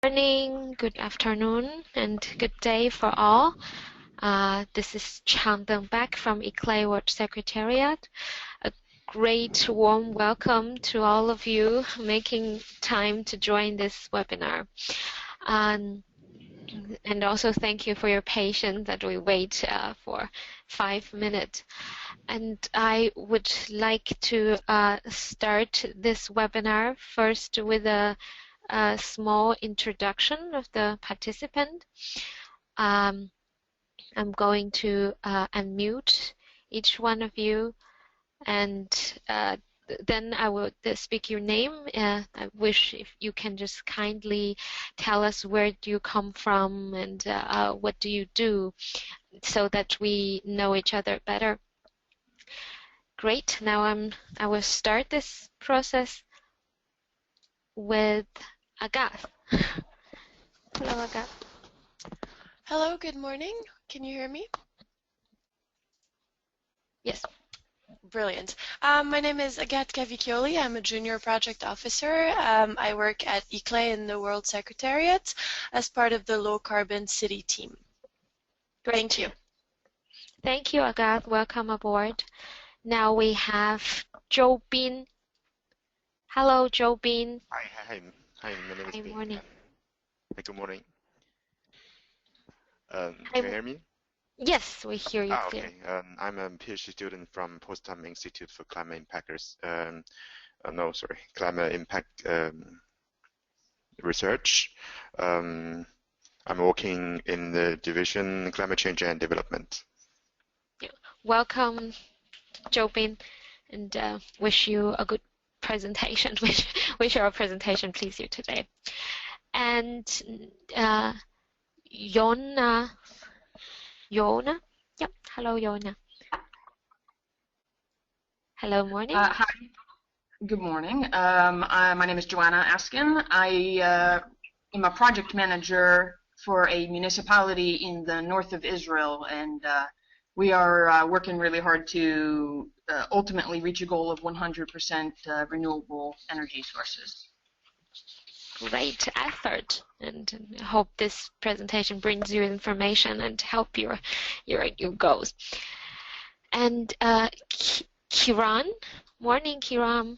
morning, good afternoon, and good day for all. This is Chang Deng-Beck from ICLEI World Secretariat. A great warm welcome to all of you making time to join this webinar. And also thank you for your patience that we wait for 5 minutes. And I would like to start this webinar first with a small introduction of the participant. I'm going to unmute each one of you, and then I will speak your name. I wish if you can just kindly tell us where do you come from and what do you do, so that we know each other better. Great. Now I will start this process with Agath. Hello, Agath. Hello, good morning. Can you hear me? Yes. Brilliant. My name is Agathe Cavicchioli. I'm a junior project officer. I work at ICLEI in the World Secretariat as part of the low carbon city team. Thank you. Thank you, Agath. Welcome aboard. Now we have Joe Bin. Hello, Joe Bin. Hi. My name is Bin. Morning. Good morning. Can you hear me? Yes, we hear you clear. Okay. I'm a PhD student from Potsdam Institute for Climate Impact Research. I'm working in the division Climate Change and Development. Yeah. Welcome, Joe Bin, and wish you a good presentation. wish our presentation please you today. And Yona. Yep. Hello, Yona. Hello, morning. Hi. Good morning. My name is Joanna Askin. I am a project manager for a municipality in the north of Israel, and we are working really hard to ultimately reach a goal of 100% renewable energy sources. Great effort, and I hope this presentation brings you information and help your goals. And Kiran, morning, Kiran.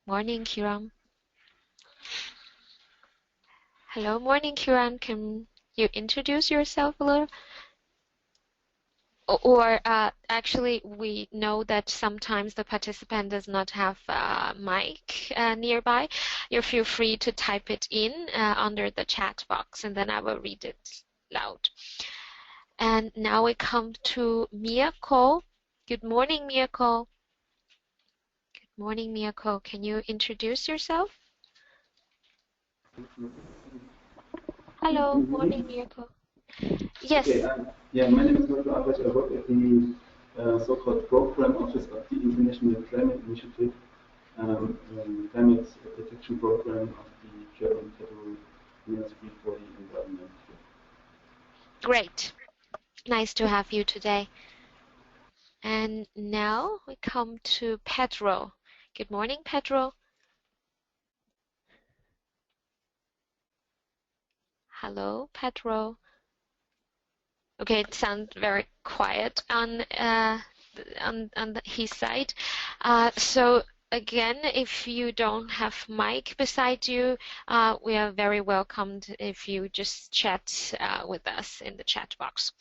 Morning, Kiran. Hello, morning, Kiran. Can you introduce yourself a little? Or actually, we know that sometimes the participant does not have a mic nearby. You feel free to type it in under the chat box, and then I will read it loud. And now we come to Miyako. Good morning, Miyako. Good morning, Miyako. Can you introduce yourself? Hello, morning, Miyako. Yes. Okay, my name is Dr. Padraig. I work at the so-called Program Office of the International Climate Initiative, Climate Protection Program of the German Federal Municipal for the Environment. Great. Nice to have you today. And now we come to Pedro. Good morning, Pedro. Hello, Pedro. Okay, it sounds very quiet on his side. So again, if you don't have mic beside you, we are very welcomed if you just chat with us in the chat box.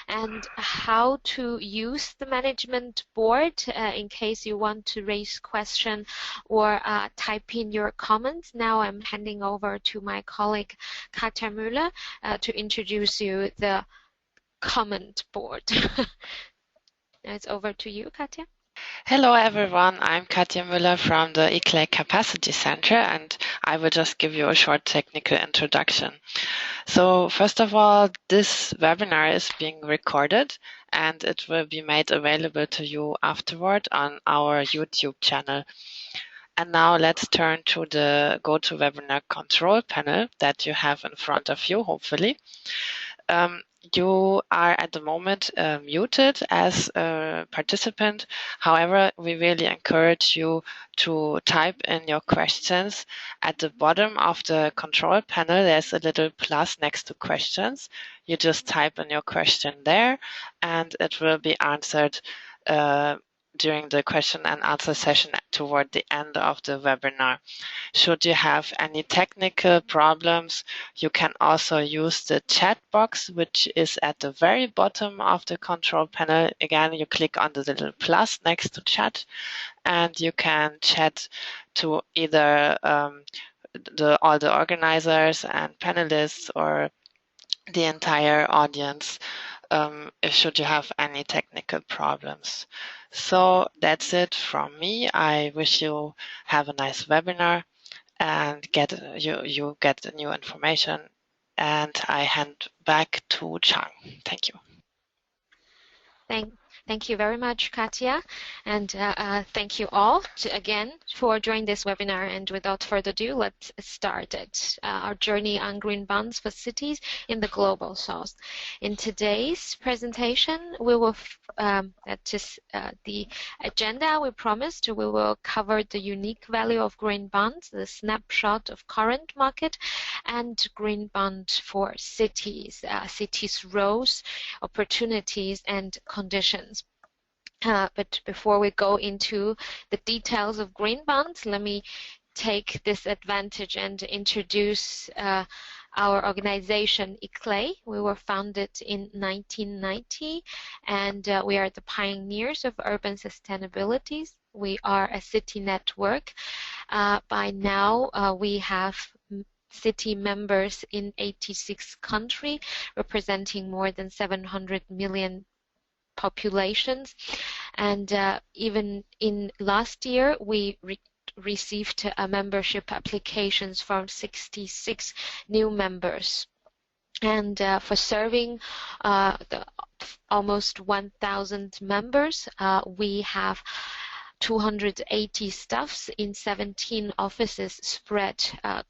And how to use the management board in case you want to raise question or type in your comments. Now I'm handing over to my colleague Katja Müller to introduce you the comment board. Now it's over to you, Katja. Hello everyone, I'm Katja Müller from the ICLEI Capacity Center, and I will just give you a short technical introduction. So first of all, this webinar is being recorded and it will be made available to you afterward on our YouTube channel. And now let's turn to the GoToWebinar control panel that you have in front of you, hopefully. you are at the moment muted as a participant. However, we really encourage you to type in your questions. At the bottom of the control panel, there's a little plus next to questions. You just type in your question there, and it will be answered during the question and answer session toward the end of the webinar. Should you have any technical problems, you can also use the chat box, which is at the very bottom of the control panel. Again, you click on the little plus next to chat, and you can chat to either all the organizers and panelists or the entire audience should you have any technical problems. So that's it from me. I wish you have a nice webinar and you get new information. And I hand back to Chang. Thank you. Thank you very much, Katja, and thank you all again for joining this webinar. And without further ado, let's start it. Our journey on green bonds for cities in the global south. In today's presentation, we will the agenda we promised. We will cover the unique value of green bonds, the snapshot of current market, and green bond for cities, cities' roles, opportunities, and conditions. But before we go into the details of green bonds, let me take this advantage and introduce our organization, ICLEI. We were founded in 1990, and we are the pioneers of urban sustainability. We are a city network. By now, we have city members in 86 countries, representing more than 700 million populations. And even in last year, we received membership applications from 66 new members. And for serving the almost 1,000 members, we have 280 staffs in 17 offices spread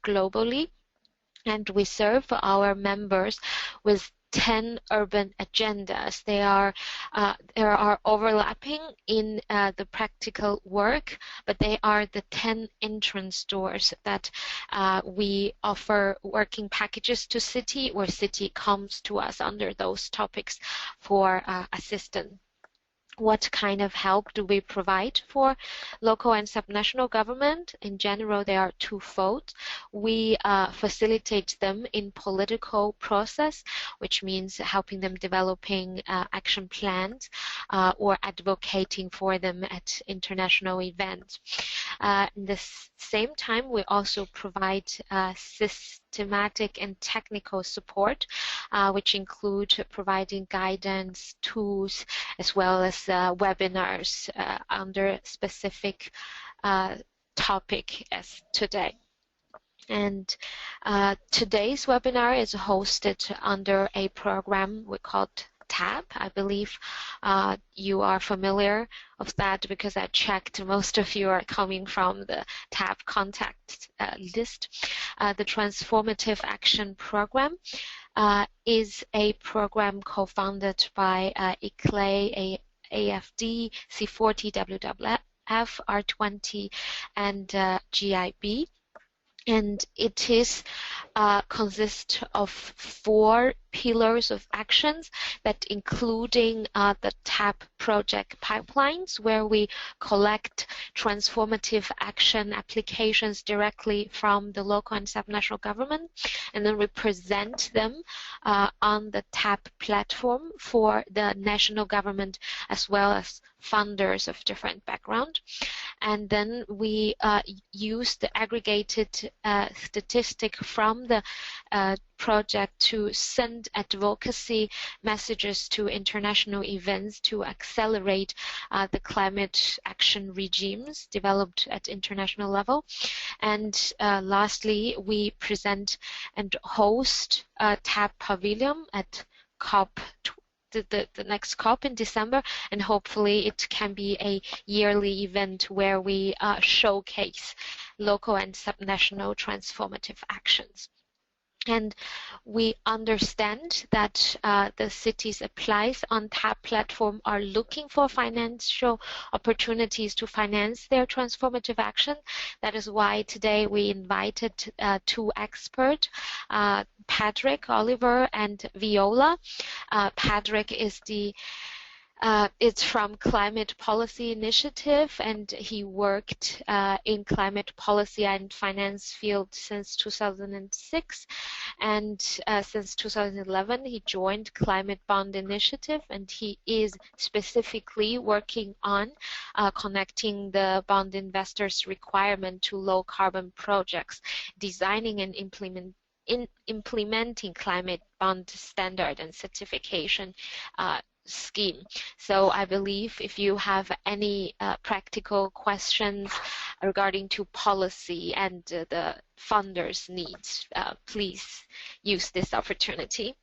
globally. And we serve our members with 10 urban agendas. They are overlapping in the practical work, but they are the 10 entrance doors that we offer working packages to city, where city comes to us under those topics for assistance. What kind of help do we provide for local and subnational government? In general, they are twofold. We facilitate them in political process, which means helping them developing action plans or advocating for them at international events. At the same time, we also provide systematic and technical support, which include providing guidance, tools, as well as webinars under specific topic as today. And today's webinar is hosted under a program we called TAB. I believe you are familiar of that because I checked most of you are coming from the TAB contact list. The Transformative Action Program is a program co-founded by ICLEI, AFD, C40, WWF, R20, and GIB. And it is consists of 4 pillars of actions that including the TAP project pipelines, where we collect transformative action applications directly from the local and subnational government, and then we present them on the TAP platform for the national government as well as funders of different background. And then we use the aggregated statistic from the project to send advocacy messages to international events to accelerate the climate action regimes developed at international level. And lastly, we present and host a TAP Pavilion at COP the next COP in December, and hopefully it can be a yearly event where we showcase local and subnational transformative actions. And we understand that the cities applies on TAP platform are looking for financial opportunities to finance their transformative action. That is why today we invited two experts, Padraig, Oliver, and Viola. Padraig is it's from Climate Policy Initiative, and he worked in climate policy and finance field since 2006, and since 2011 he joined Climate Bond Initiative, and he is specifically working on connecting the bond investors' requirement to low carbon projects, designing and implementing climate bond standard and certification scheme. So I believe if you have any practical questions regarding to policy and the funders' needs, please use this opportunity.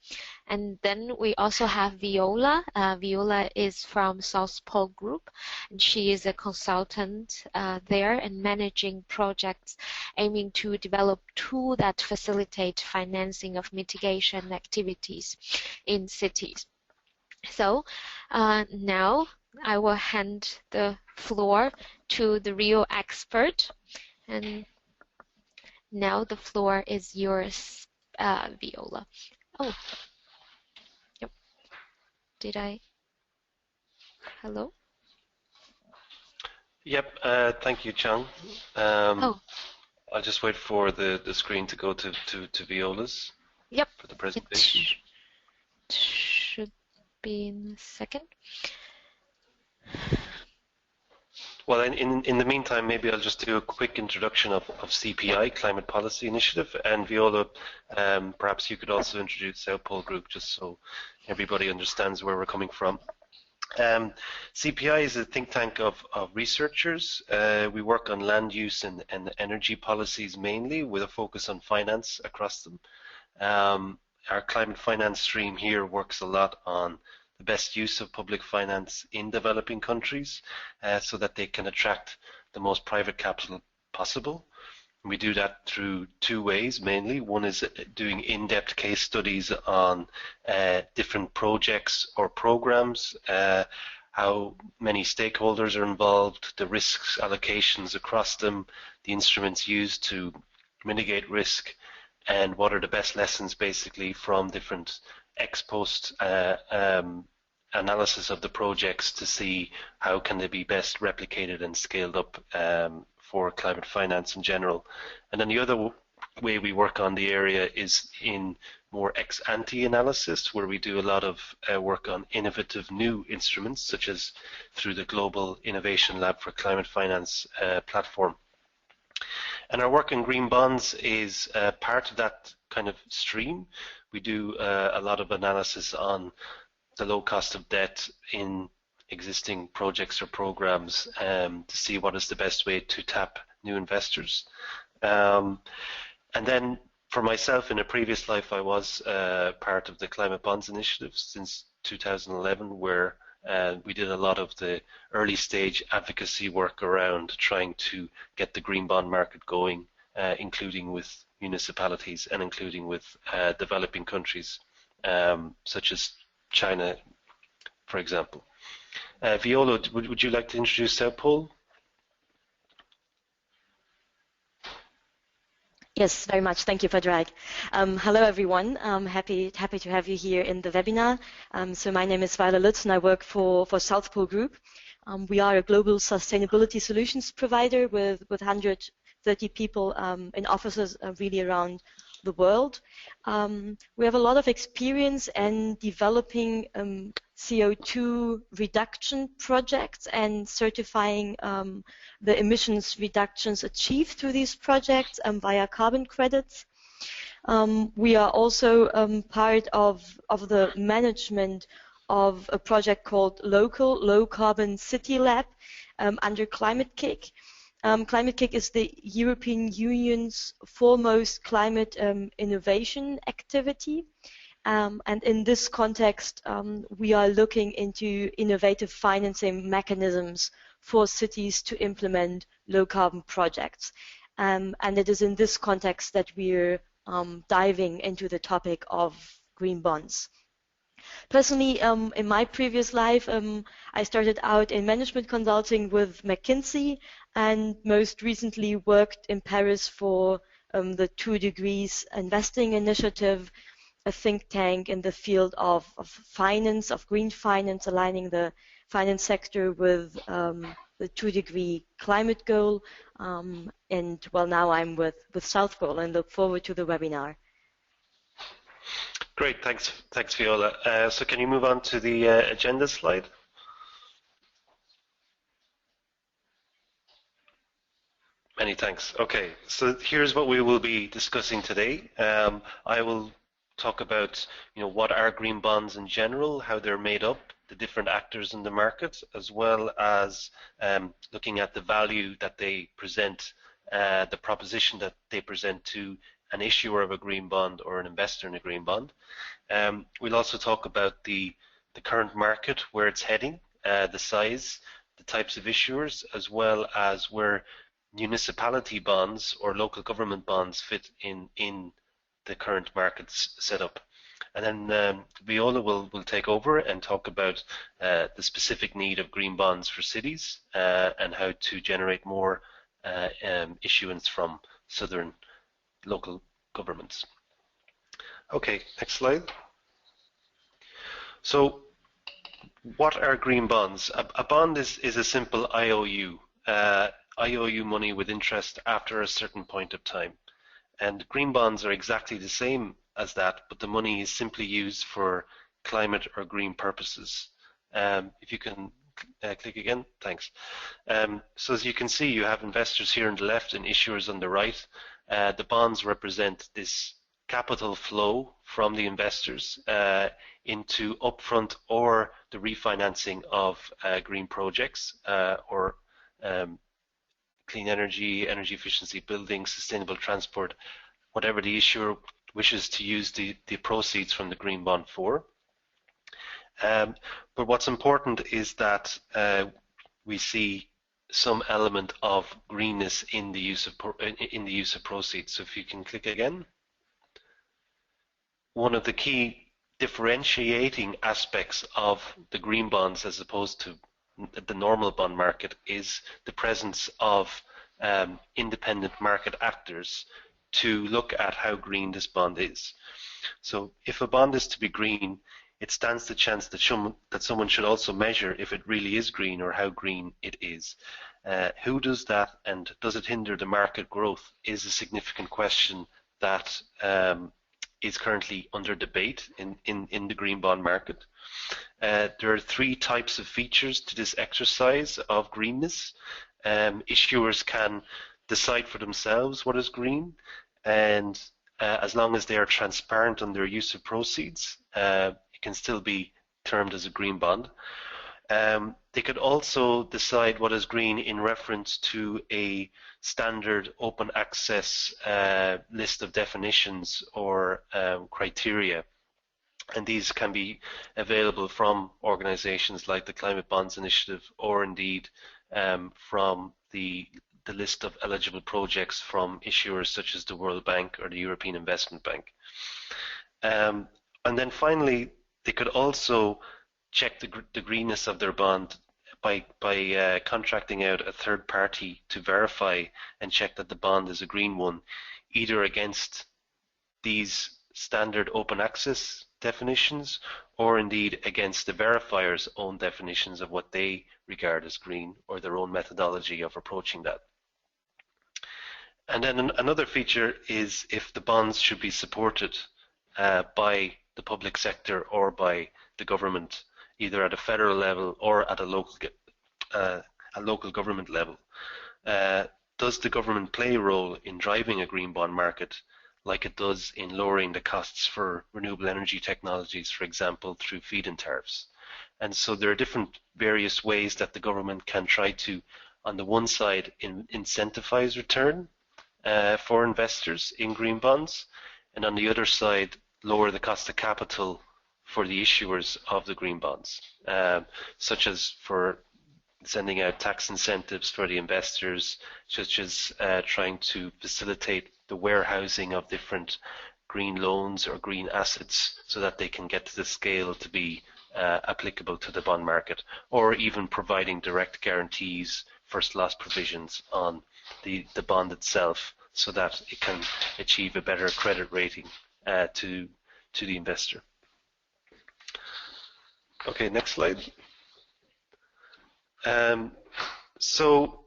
And then we also have Viola. Viola is from South Pole Group, and she is a consultant there and managing projects aiming to develop tools that facilitate financing of mitigation activities in cities. So now I will hand the floor to the real expert, and now the floor is yours, Viola. Oh, yep. Did I? Hello? Yep, thank you, Chang. Oh. I'll just wait for the screen to go to Viola's. Yep. For the presentation. It should be in a second. Well, in the meantime, maybe I'll just do a quick introduction of CPI, Climate Policy Initiative, and Viola, perhaps you could also introduce South Pole Group, just so everybody understands where we're coming from. CPI is a think tank of researchers. We work on land use and energy policies mainly, with a focus on finance across them. Our climate finance stream here works a lot on the best use of public finance in developing countries so that they can attract the most private capital possible. We do that through two ways mainly. One is doing in-depth case studies on different projects or programs, how many stakeholders are involved, the risks allocations across them, the instruments used to mitigate risk, and what are the best lessons basically from different ex-post analysis of the projects to see how can they be best replicated and scaled up for climate finance in general. And then the other way we work on the area is in more ex-ante analysis, where we do a lot of work on innovative new instruments, such as through the Global Innovation Lab for Climate Finance platform. And our work in green bonds is part of that kind of stream. We do a lot of analysis on the low cost of debt in existing projects or programs to see what is the best way to tap new investors. And then for myself, in a previous life, I was part of the Climate Bonds Initiative since 2011, where we did a lot of the early stage advocacy work around trying to get the green bond market going, including with municipalities and including with developing countries such as China, for example. Viola, would you like to introduce South Pole? Yes, very much. Thank you, Padraig. Hello, everyone. I'm happy to have you here in the webinar. So my name is Viola Lutz, and I work for South Pole Group. We are a global sustainability solutions provider with 130 people in offices really around the world. We have a lot of experience in developing CO2 reduction projects and certifying the emissions reductions achieved through these projects via carbon credits. We are also part of the management of a project called Low Carbon City Lab under Climate Kick. Climate Kick is the European Union's foremost climate innovation activity. And in this context, we are looking into innovative financing mechanisms for cities to implement low carbon projects. And it is in this context that we're diving into the topic of green bonds. Personally, in my previous life, I started out in management consulting with McKinsey, and most recently worked in Paris for the 2 Degrees Investing Initiative, a think tank in the field of finance, of green finance, aligning the finance sector with the 2-degree climate goal. And well, now I'm with South Pole and look forward to the webinar. Great, thanks Viola. So can you move on to the agenda slide? Many thanks. Okay, so here's what we will be discussing today. I will talk about, what are green bonds in general, how they're made up, the different actors in the market, as well as looking at the value that they present, the proposition that they present to an issuer of a green bond or an investor in a green bond. We'll also talk about the current market, where it's heading, the size, the types of issuers, as well as where municipality bonds or local government bonds fit in the current market setup. And then Viola will take over and talk about the specific need of green bonds for cities and how to generate more issuance from southern local governments. Okay, next slide. So what are green bonds? A bond is a simple IOU. IOU money with interest after a certain point of time. And green bonds are exactly the same as that, but the money is simply used for climate or green purposes. If you can click again, thanks. So as you can see, you have investors here on the left and issuers on the right. The bonds represent this capital flow from the investors into upfront or the refinancing of green projects or clean energy, energy efficiency buildings, sustainable transport, whatever the issuer wishes to use the proceeds from the green bond for. But what's important is that we see some element of greenness in the use of proceeds. So if you can click again. One of the key differentiating aspects of the green bonds as opposed to the normal bond market is the presence of independent market actors to look at how green this bond is. So if a bond is to be green, it stands the chance that someone should also measure if it really is green or how green it is. Who does that, and does it hinder the market growth, is a significant question that is currently under debate in the green bond market. There are 3 types of features to this exercise of greenness. Issuers can decide for themselves what is green, and as long as they are transparent on their use of proceeds, it can still be termed as a green bond. They could also decide what is green in reference to a standard open access list of definitions or criteria. And these can be available from organizations like the Climate Bonds Initiative, or indeed from the list of eligible projects from issuers such as the World Bank or the European Investment Bank. And then finally, they could also check the greenness of their bond by contracting out a third party to verify and check that the bond is a green one, either against these standard open access definitions or indeed against the verifier's own definitions of what they regard as green or their own methodology of approaching that. And then another feature is if the bonds should be supported by the public sector or by the government, either at a federal level or at a local government level. Does the government play a role in driving a green bond market like it does in lowering the costs for renewable energy technologies, for example, through feed-in tariffs? And so there are different various ways that the government can try to, on the one side, incentivize return for investors in green bonds, and on the other side, lower the cost of capital for the issuers of the green bonds, such as for sending out tax incentives for the investors, such as trying to facilitate the warehousing of different green loans or green assets so that they can get to the scale to be applicable to the bond market, or even providing direct guarantees, first loss provisions on the bond itself so that it can achieve a better credit rating to the investor. Okay, next slide. So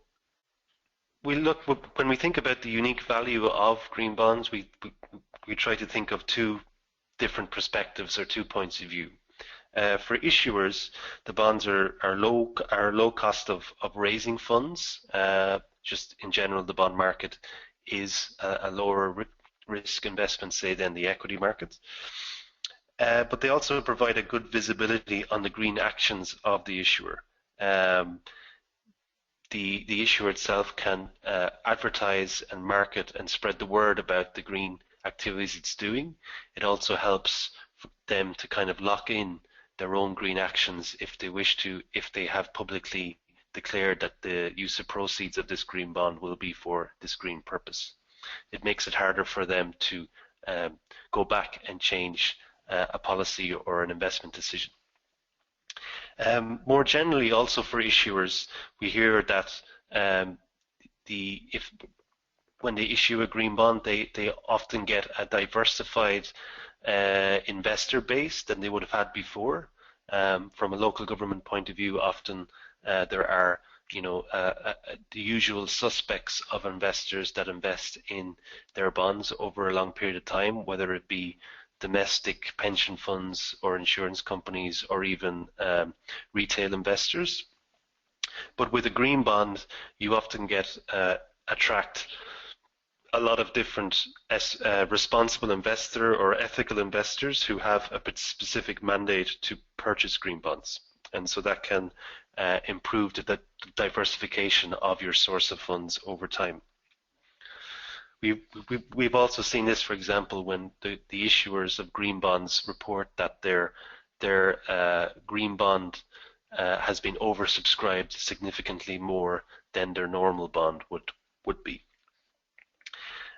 when we think about the unique value of green bonds, we try to think of two different perspectives or 2 points of view. For issuers, the bonds are low cost of raising funds. Just in general, the bond market is a lower risk investment, say, than the equity market. But they also provide a good visibility on the green actions of the issuer. The issuer itself can advertise and market and spread the word about the green activities it's doing. It also helps them to kind of lock in their own green actions if they wish to, if they have publicly declared that the use of proceeds of this green bond will be for this green purpose. It makes it harder for them to go back and change a policy or an investment decision. More generally, also for issuers, we hear that when they issue a green bond, they often get a diversified investor base than they would have had before. From a local government point of view, often there are the usual suspects of investors that invest in their bonds over a long period of time, whether it be domestic pension funds or insurance companies or even retail investors. But with a green bond, you often attract a lot of different responsible investor or ethical investors who have a specific mandate to purchase green bonds. And so that can improve the diversification of your source of funds over time. We've also seen this, for example, when the issuers of green bonds report that their green bond has been oversubscribed significantly more than their normal bond would be.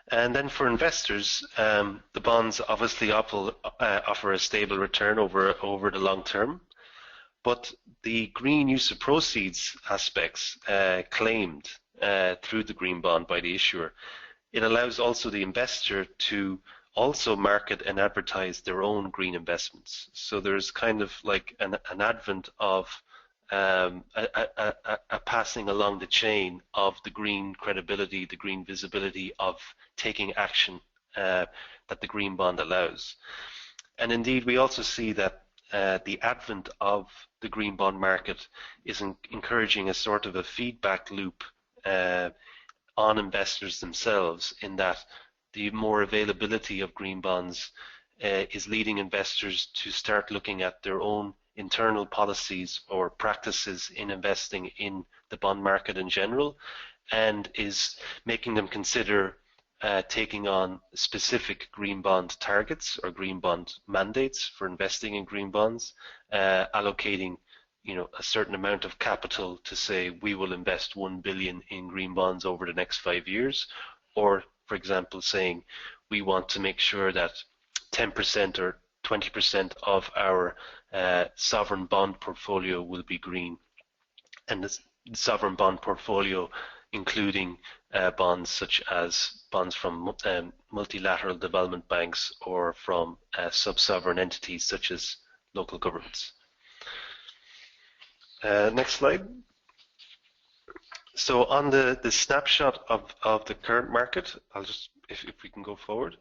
And then for investors, the bonds obviously offer a stable return over the long term, but the green use of proceeds aspects claimed through the green bond by the issuer, it allows also the investor to also market and advertise their own green investments. So there's kind of like an advent of a passing along the chain of the green credibility, the green visibility of taking action that the green bond allows. And indeed, we also see that the advent of the green bond market is encouraging a sort of a feedback loop on investors themselves, in that the more availability of green bonds is leading investors to start looking at their own internal policies or practices in investing in the bond market in general, and is making them consider taking on specific green bond targets or green bond mandates for investing in green bonds, allocating a certain amount of capital to say we will invest 1 billion in green bonds over the next 5 years, or for example saying we want to make sure that 10% or 20% of our sovereign bond portfolio will be green, and this sovereign bond portfolio including bonds such as bonds from multilateral development banks or from sub-sovereign entities such as local governments. Next slide. So on the snapshot of the current market, I'll just, if we can go forward.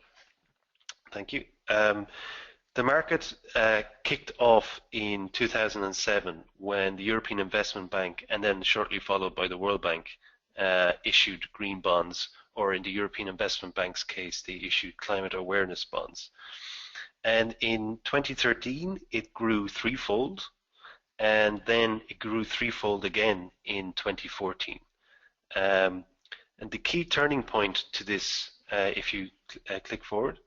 Thank you. The market kicked off in 2007 when the European Investment Bank, and then shortly followed by the World Bank, issued green bonds, or in the European Investment Bank's case, they issued climate awareness bonds. And in 2013, it grew threefold, and then it grew threefold again in 2014. And the key turning point to this, if you click forward,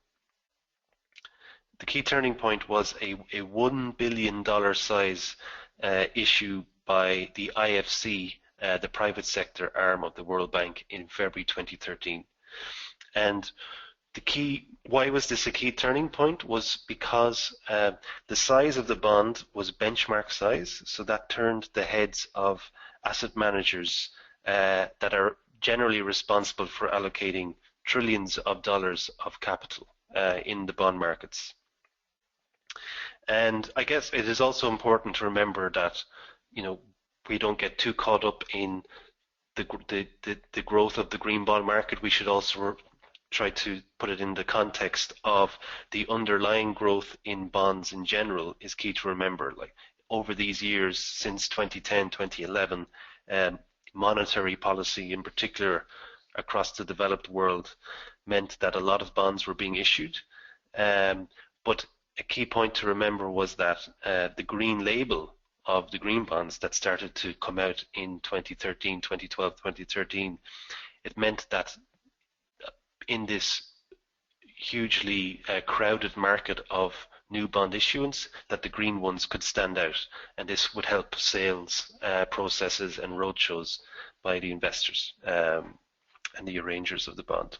the key turning point was a $1 billion size issue by the IFC, the private sector arm of the World Bank, in February 2013. And why was this a key turning point was because the size of the bond was benchmark size, so that turned the heads of asset managers that are generally responsible for allocating trillions of dollars of capital in the bond markets. And I guess it is also important to remember that, you know, we don't get too caught up in the growth of the green bond market. We should also try to put it in the context of the underlying growth in bonds in general is key to remember. Like over these years since 2010, 2011, monetary policy in particular across the developed world meant that a lot of bonds were being issued. But a key point to remember was that the green label of the green bonds that started to come out in 2013, 2012, 2013, it meant that in this hugely crowded market of new bond issuance, that the green ones could stand out, and this would help sales processes and roadshows by the investors and the arrangers of the bond.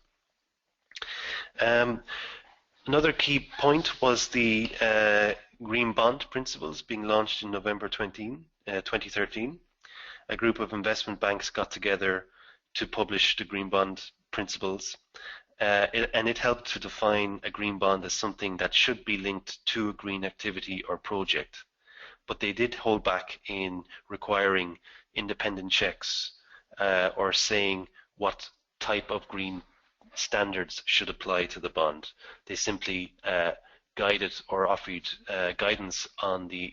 Another key point was the Green Bond Principles being launched in November 2013. A group of investment banks got together to publish the Green Bond Principles, and it helped to define a green bond as something that should be linked to a green activity or project. But they did hold back in requiring independent checks or saying what type of green standards should apply to the bond. They simply guided or offered guidance on the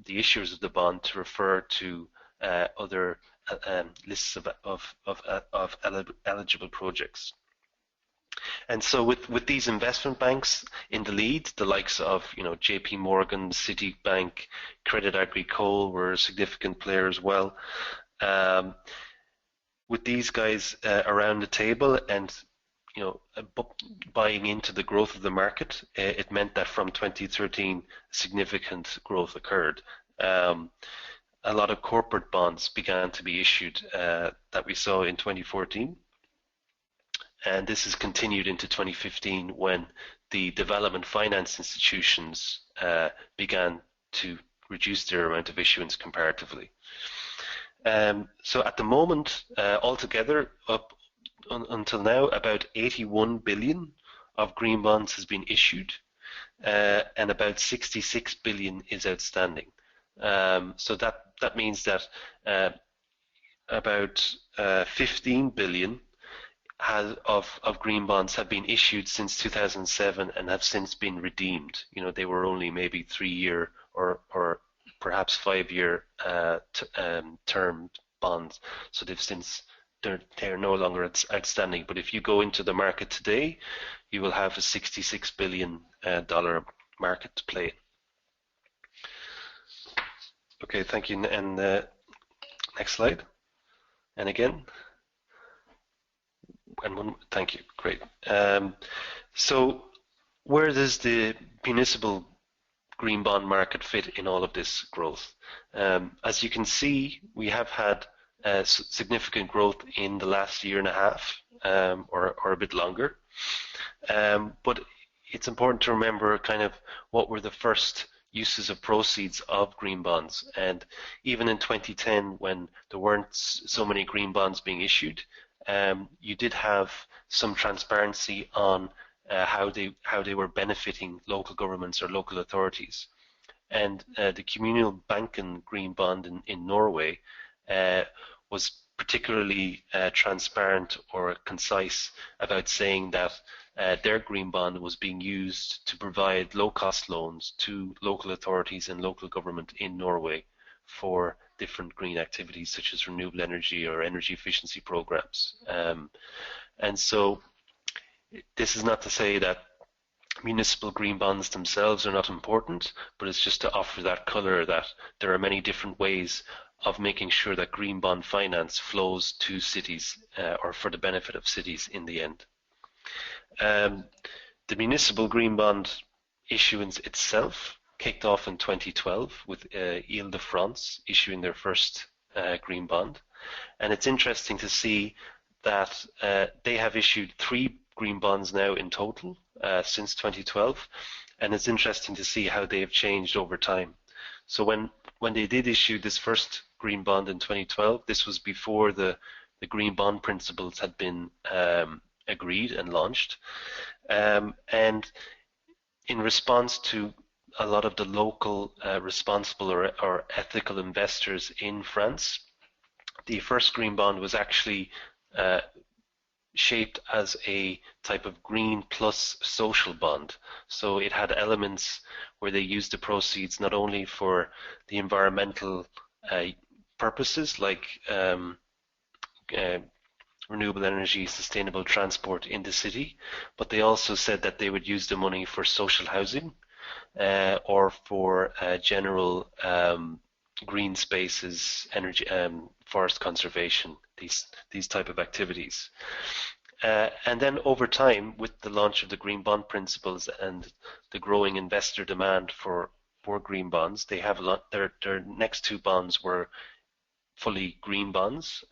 issuers of the bond to refer to other lists of eligible projects. And so with these investment banks in the lead, the likes of, you know, JP Morgan, Citibank, Crédit Agricole were a significant player as well. With these guys around the table and, you know, buying into the growth of the market, it meant that from 2013 significant growth occurred. A lot of corporate bonds began to be issued that we saw in 2014. And this has continued into 2015 when the development finance institutions began to reduce their amount of issuance comparatively. So at the moment, altogether, up until now, about 81 billion of green bonds has been issued, and about 66 billion is outstanding. So that means that about 15 billion of green bonds have been issued since 2007 and have since been redeemed. You know, they were only maybe 3-year or perhaps 5-year term bonds, so they've since they're no longer outstanding. But if you go into the market today, you will have a $66 billion market to play. Okay, thank you. And next slide. And again. And one, thank you. Great. So where does the municipal green bond market fit in all of this growth? As you can see, we have had significant growth in the last year and a half, or a bit longer. But it's important to remember kind of what were the first uses of proceeds of green bonds. And even in 2010, when there weren't so many green bonds being issued, you did have some transparency on how they were benefiting local governments or local authorities. And the communal banking green bond in Norway was particularly transparent or concise about saying that their green bond was being used to provide low-cost loans to local authorities and local government in Norway for different green activities such as renewable energy or energy efficiency programs. And so this is not to say that municipal green bonds themselves are not important, but it's just to offer that color that there are many different ways of making sure that green bond finance flows to cities or for the benefit of cities in the end. The municipal green bond issuance itself kicked off in 2012 with Ile-de-France issuing their first green bond. And it's interesting to see that they have issued 3 green bonds now in total since 2012, and it's interesting to see how they have changed over time. So when they did issue this first green bond in 2012, this was before the green bond principles had been agreed and launched, and in response to a lot of the local responsible or ethical investors in France, the first green bond was actually shaped as a type of green plus social bond. So it had elements where they used the proceeds not only for the environmental purposes like renewable energy, sustainable transport in the city, but they also said that they would use the money for social housing or for general green spaces, energy, forest conservation, these type of activities. And then over time, with the launch of the green bond principles and the growing investor demand for green bonds, they have a lot. Their next two bonds were fully green bonds,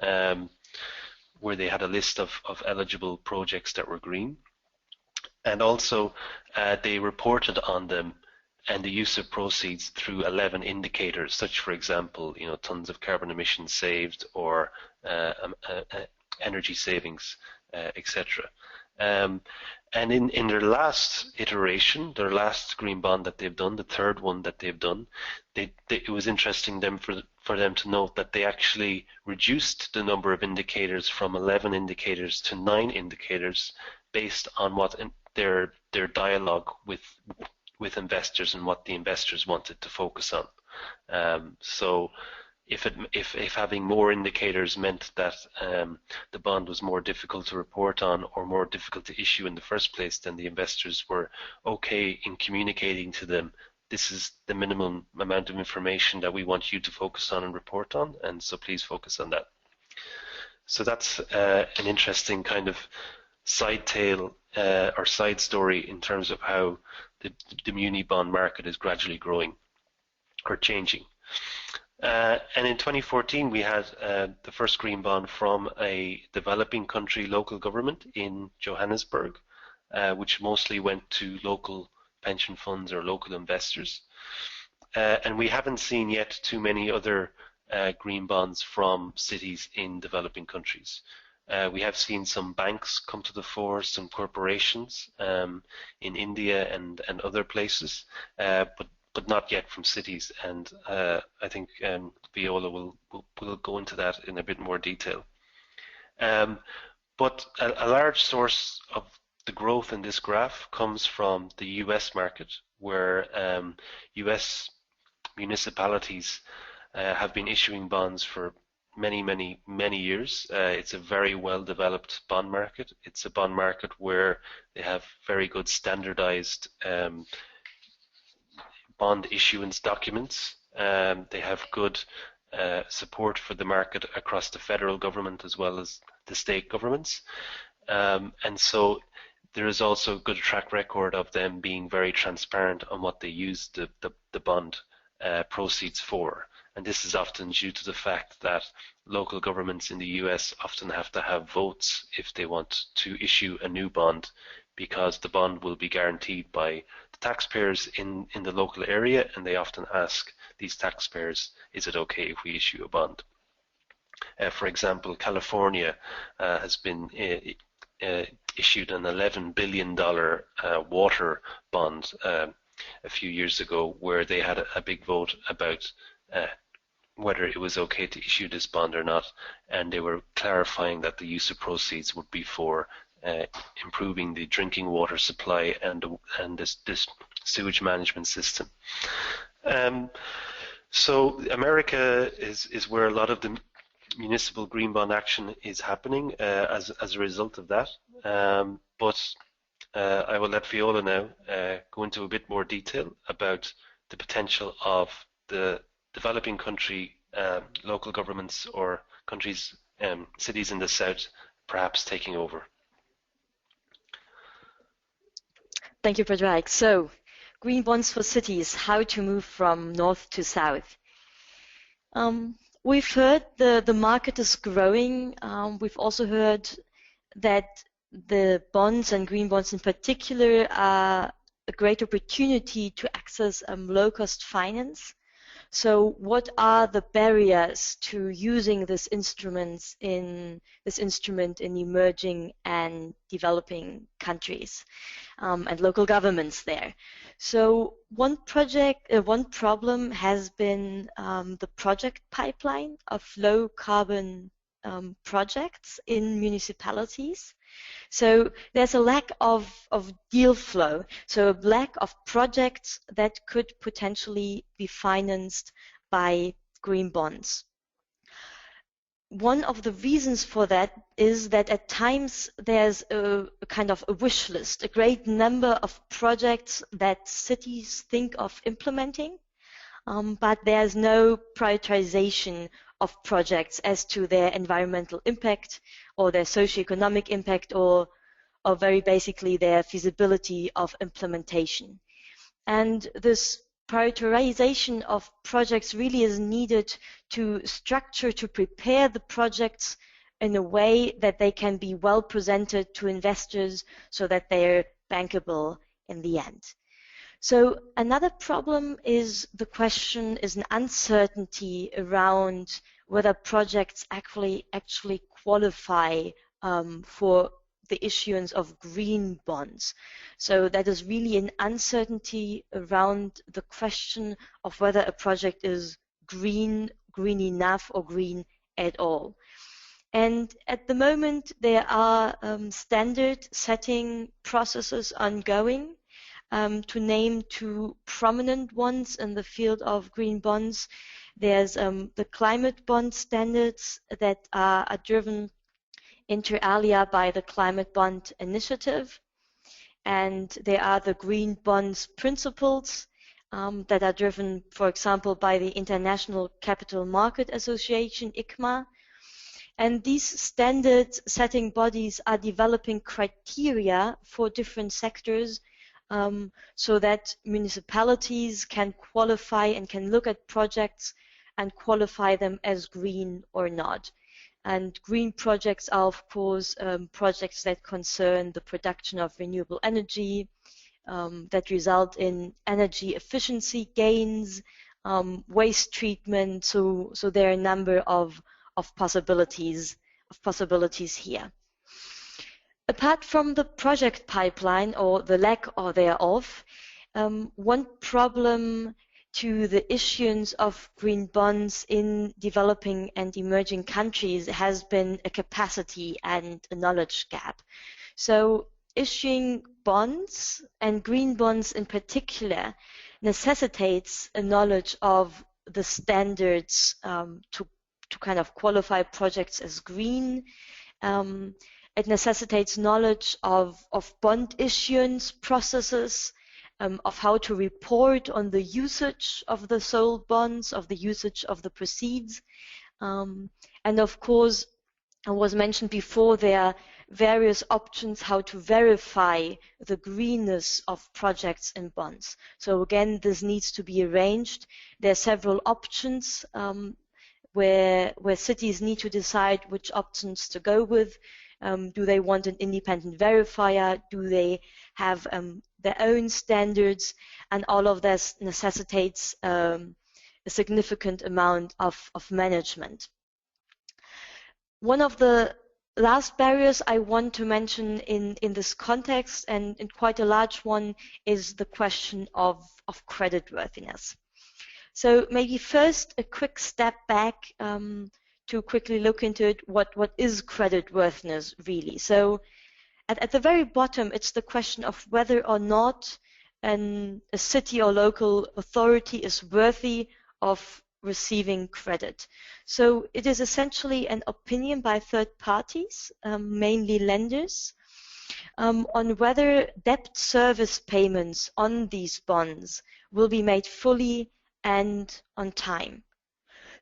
where they had a list of eligible projects that were green, and also they reported on them and the use of proceeds through 11 indicators, such, for example, tons of carbon emissions saved or energy savings, etc. And in their last iteration, their last green bond that they've done, the third one that they've done, it was interesting for them to note that they actually reduced the number of indicators from 11 indicators to 9 indicators based on what their dialogue with investors and what the investors wanted to focus on. So if having more indicators meant that the bond was more difficult to report on or more difficult to issue in the first place, then the investors were okay in communicating to them, this is the minimum amount of information that we want you to focus on and report on, and so please focus on that. So that's an interesting kind of side tale or side story in terms of how the muni bond market is gradually growing or changing. And in 2014, we had the first green bond from a developing country local government in Johannesburg, which mostly went to local pension funds or local investors. And we haven't seen yet too many other green bonds from cities in developing countries. We have seen some banks come to the fore, some corporations in India and other places, but not yet from cities, and I think Viola will go into that in a bit more detail. But a large source of the growth in this graph comes from the US market, where US municipalities have been issuing bonds for many years. It's a very well developed bond market. It's a bond market where they have very good standardized bond issuance documents. They have good support for the market across the federal government as well as the state governments. And so there is also a good track record of them being very transparent on what they use the bond proceeds for. And this is often due to the fact that local governments in the US often have to have votes if they want to issue a new bond, because the bond will be guaranteed by the taxpayers in the local area, and they often ask these taxpayers, is it okay if we issue a bond? For example, California has been issued an $11 billion water bond a few years ago, where they had a big vote about whether it was okay to issue this bond or not, and they were clarifying that the use of proceeds would be for improving the drinking water supply and this sewage management system. So America is where a lot of the municipal green bond action is happening as a result of that. But I will let Viola now go into a bit more detail about the potential of the developing country local governments or countries, cities in the south, perhaps taking over. Thank you, Padraig. So, green bonds for cities, how to move from north to south. We've heard the market is growing. We've also heard that the bonds and green bonds in particular are a great opportunity to access low-cost finance. So what are the barriers to using this instrument in emerging and developing countries and local governments there? So one problem has been the project pipeline of low carbon projects in municipalities. So there's a lack of deal flow, so a lack of projects that could potentially be financed by green bonds. One of the reasons for that is that at times there's a kind of a wish list, a great number of projects that cities think of implementing, but there's no prioritization of projects as to their environmental impact or their socioeconomic impact or very basically their feasibility of implementation. And this prioritization of projects really is needed to prepare the projects in a way that they can be well presented to investors so that they're bankable in the end. So another problem is an uncertainty around whether projects actually qualify for the issuance of green bonds. So that is really an uncertainty around the question of whether a project is green enough, or green at all. And at the moment, there are standard setting processes ongoing. To name two prominent ones in the field of green bonds, there's the climate bond standards that are driven inter alia by the Climate Bond Initiative, and there are the Green Bonds Principles that are driven, for example, by the International Capital Market Association, ICMA. And these standard setting bodies are developing criteria for different sectors so that municipalities can qualify and can look at projects and qualify them as green or not. And green projects are, of course, projects that concern the production of renewable energy, that result in energy efficiency gains, waste treatment. So there are a number of possibilities here. Apart from the project pipeline or the lack thereof, one problem to the issuance of green bonds in developing and emerging countries has been a capacity and a knowledge gap. So issuing bonds, and green bonds in particular, necessitates a knowledge of the standards to kind of qualify projects as green. It necessitates knowledge of bond issuance processes, of how to report on the usage of the sold bonds, of the usage of the proceeds. And of course, it was mentioned before, there are various options how to verify the greenness of projects and bonds. So again, this needs to be arranged. There are several options where cities need to decide which options to go with. Do they want an independent verifier? Do they have their own standards? And all of this necessitates a significant amount of management. One of the last barriers I want to mention in this context, and in quite a large one, is the question of creditworthiness. So maybe first a quick step back to quickly look into it. What is creditworthiness really? So at the very bottom, it's the question of whether or not a city or local authority is worthy of receiving credit. So it is essentially an opinion by third parties, mainly lenders, on whether debt service payments on these bonds will be made fully and on time.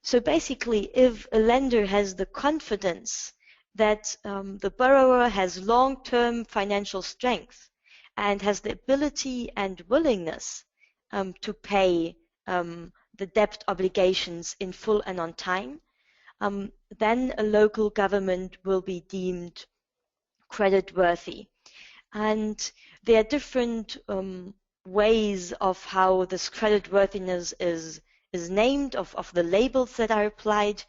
So basically, if a lender has the confidence that the borrower has long-term financial strength and has the ability and willingness to pay the debt obligations in full and on time, then a local government will be deemed creditworthy. And there are different ways of how this creditworthiness is named, of the labels that are applied.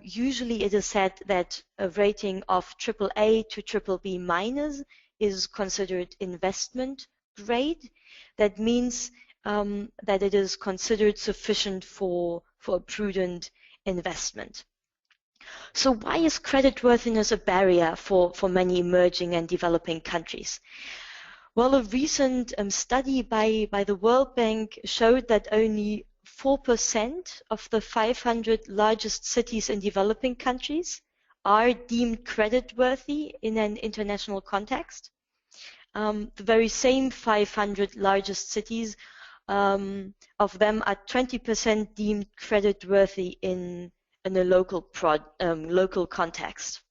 Usually it is said that a rating of AAA to BBB minus is considered investment grade. That means that it is considered sufficient for a prudent investment. So why is creditworthiness a barrier for many emerging and developing countries? Well, a recent study by the World Bank showed that only 4% of the 500 largest cities in developing countries are deemed creditworthy in an international context. The very same 500 largest cities, of them are 20% deemed creditworthy in a local context.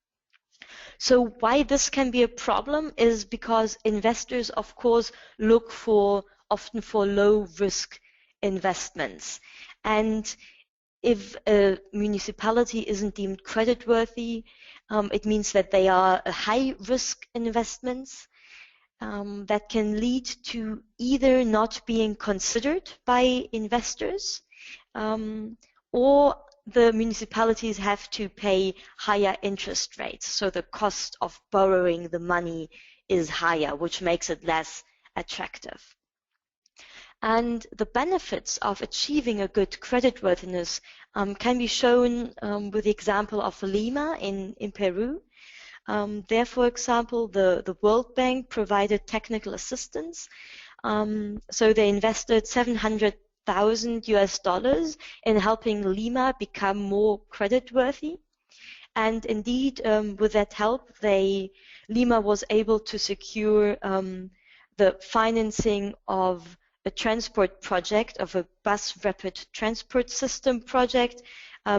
So why this can be a problem is because investors, of course, look often for low risk investments. And if a municipality isn't deemed creditworthy, it means that they are a high risk investments that can lead to either not being considered by investors, or the municipalities have to pay higher interest rates. So the cost of borrowing the money is higher, which makes it less attractive. And the benefits of achieving a good creditworthiness can be shown with the example of Lima in Peru. There, for example, the World Bank provided technical assistance. So they invested $700,000 in helping Lima become more creditworthy. And indeed, with that help, Lima was able to secure the financing of a transport project, of a bus rapid transport system project,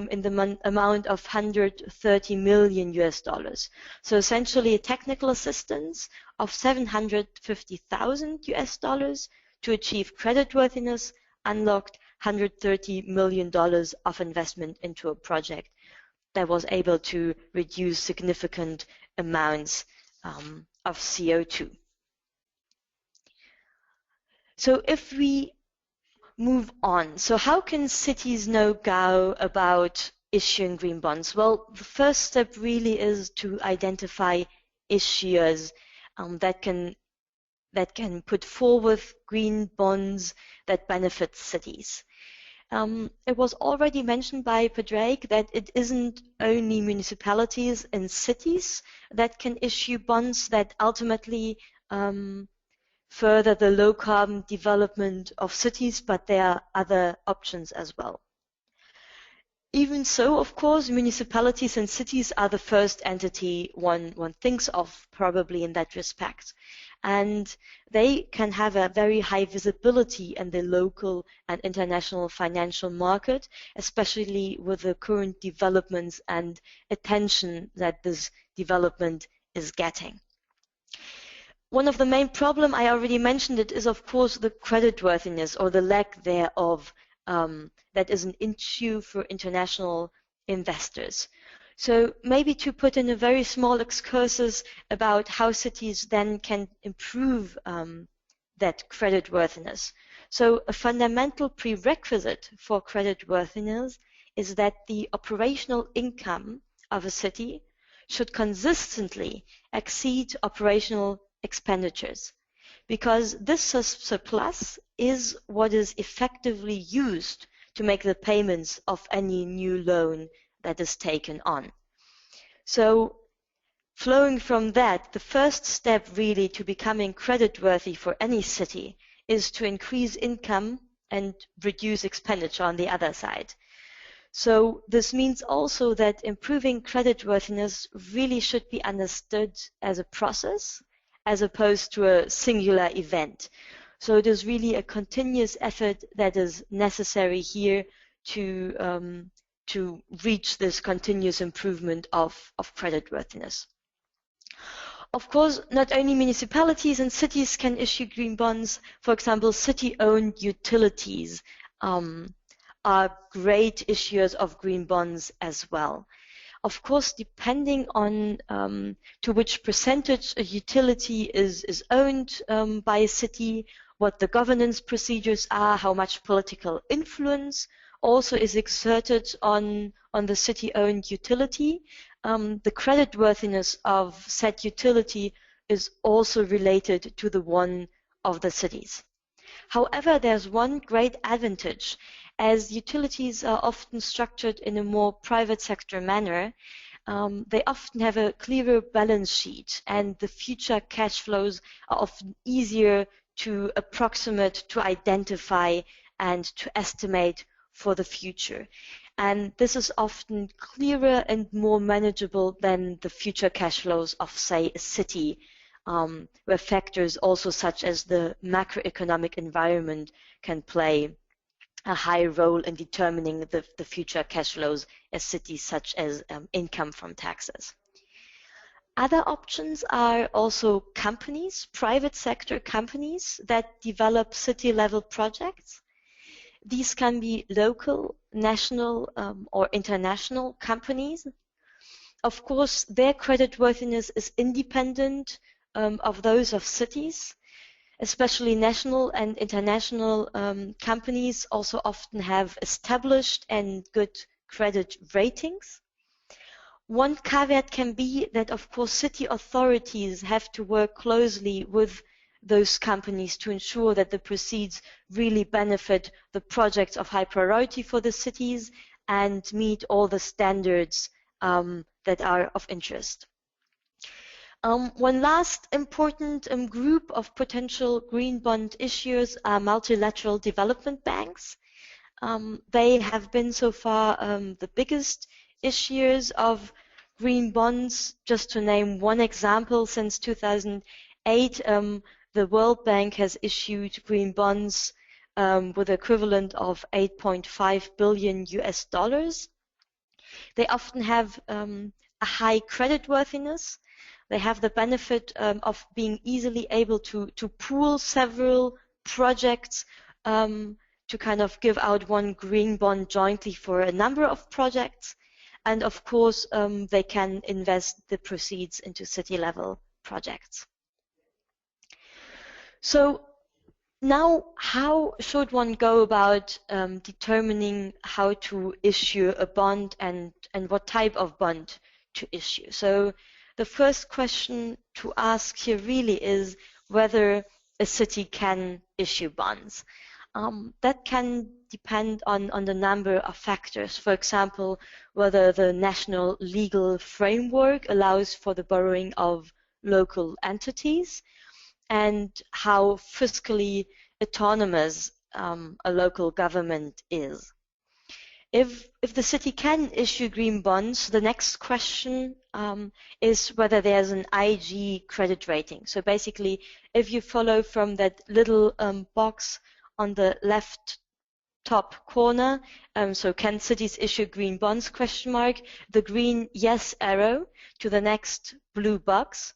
in the amount of $130 million. So essentially a technical assistance of $750,000 to achieve creditworthiness unlocked $130 million of investment into a project that was able to reduce significant amounts of CO2. So if we move on, so how can cities now go about issuing green bonds? Well, the first step really is to identify issuers that can put forward green bonds that benefit cities. It was already mentioned by Padraig that it isn't only municipalities and cities that can issue bonds that ultimately further the low carbon development of cities, but there are other options as well. Even so, of course, municipalities and cities are the first entity one thinks of probably in that respect. And they can have a very high visibility in the local and international financial market, especially with the current developments and attention that this development is getting. One of the main problems, I already mentioned it, is of course the creditworthiness or the lack thereof that is an issue for international investors. So maybe to put in a very small excursus about how cities then can improve that creditworthiness. So a fundamental prerequisite for creditworthiness is that the operational income of a city should consistently exceed operational expenditures, because this surplus is what is effectively used to make the payments of any new loan that is taken on. So flowing from that, the first step really to becoming creditworthy for any city is to increase income and reduce expenditure on the other side. So this means also that improving creditworthiness really should be understood as a process as opposed to a singular event. So it is really a continuous effort that is necessary here to reach this continuous improvement of creditworthiness. Of course, not only municipalities and cities can issue green bonds. For example, city-owned utilities are great issuers of green bonds as well. Of course, depending on to which percentage a utility is owned by a city, what the governance procedures are, how much political influence also is exerted on the city-owned utility, the creditworthiness of said utility is also related to the one of the cities. However, there's one great advantage. As utilities are often structured in a more private sector manner, they often have a clearer balance sheet, and the future cash flows are often easier to approximate, to identify, and to estimate for the future. And this is often clearer and more manageable than the future cash flows of, say, a city, where factors also such as the macroeconomic environment can play a high role in determining the future cash flows as cities, such as income from taxes. Other options are also companies, private sector companies that develop city-level projects. These can be local, national, or international companies. Of course, their creditworthiness is independent of those of cities. Especially national and international companies also often have established and good credit ratings. One caveat can be that, of course, city authorities have to work closely with those companies to ensure that the proceeds really benefit the projects of high priority for the cities and meet all the standards that are of interest. One last important group of potential green bond issuers are multilateral development banks. They have been so far the biggest issuers of green bonds. Just to name one example, since 2008, the World Bank has issued green bonds with equivalent of 8.5 billion US dollars. They often have a high creditworthiness. They have the benefit of being easily able to pool several projects to kind of give out one green bond jointly for a number of projects. And of course, they can invest the proceeds into city-level projects. So now, how should one go about determining how to issue a bond and what type of bond to issue? So the first question to ask here really is whether a city can issue bonds. That can depend on the number of factors. For example, whether the national legal framework allows for the borrowing of local entities and how fiscally autonomous a local government is. If the city can issue green bonds, the next question is whether there's an IG credit rating. So basically, if you follow from that little box on the left top corner, so can cities issue green bonds, question mark, the green yes arrow to the next blue box.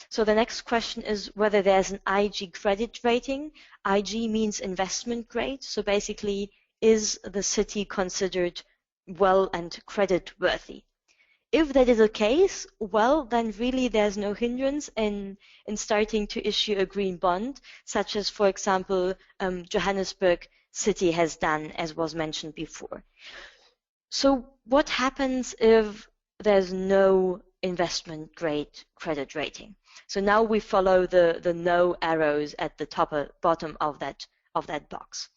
So the next question is whether there's an IG credit rating. IG means investment grade. So basically, is the city considered well and credit worthy? If that is the case, well, then really there's no hindrance in starting to issue a green bond, such as, for example, Johannesburg City has done, as was mentioned before. So what happens if there's no investment grade credit rating? So now we follow the no arrows at the bottom of that box.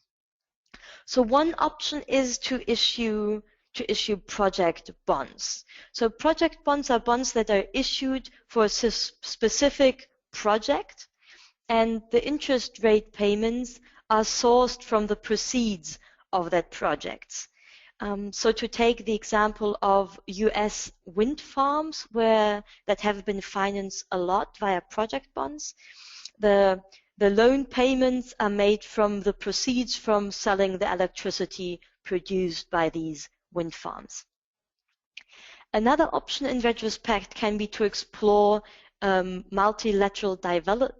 So one option is to issue project bonds. So project bonds are bonds that are issued for a specific project, and the interest rate payments are sourced from the proceeds of that project. So to take the example of US wind farms that have been financed a lot via project bonds, the loan payments are made from the proceeds from selling the electricity produced by these wind farms. Another option in retrospect can be to explore multilateral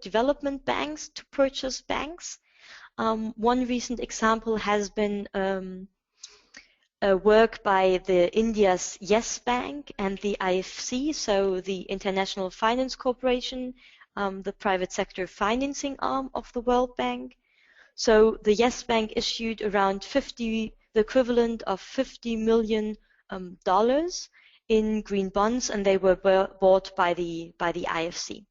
development banks to purchase banks. One recent example has been work by the India's Yes Bank and the IFC, so the International Finance Corporation, the private sector financing arm of the World Bank. So the Yes Bank issued around the equivalent of $50 million in green bonds, and they were bought by the IFC.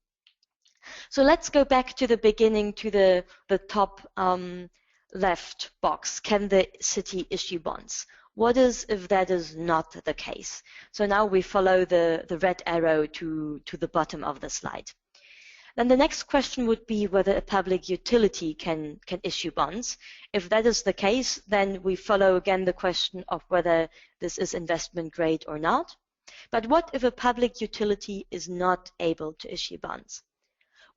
So let's go back to the beginning, to the top left box. Can the city issue bonds? What is if that is not the case? So now we follow the red arrow to the bottom of the slide. Then the next question would be whether a public utility can issue bonds. If that is the case, then we follow again the question of whether this is investment grade or not. But what if a public utility is not able to issue bonds?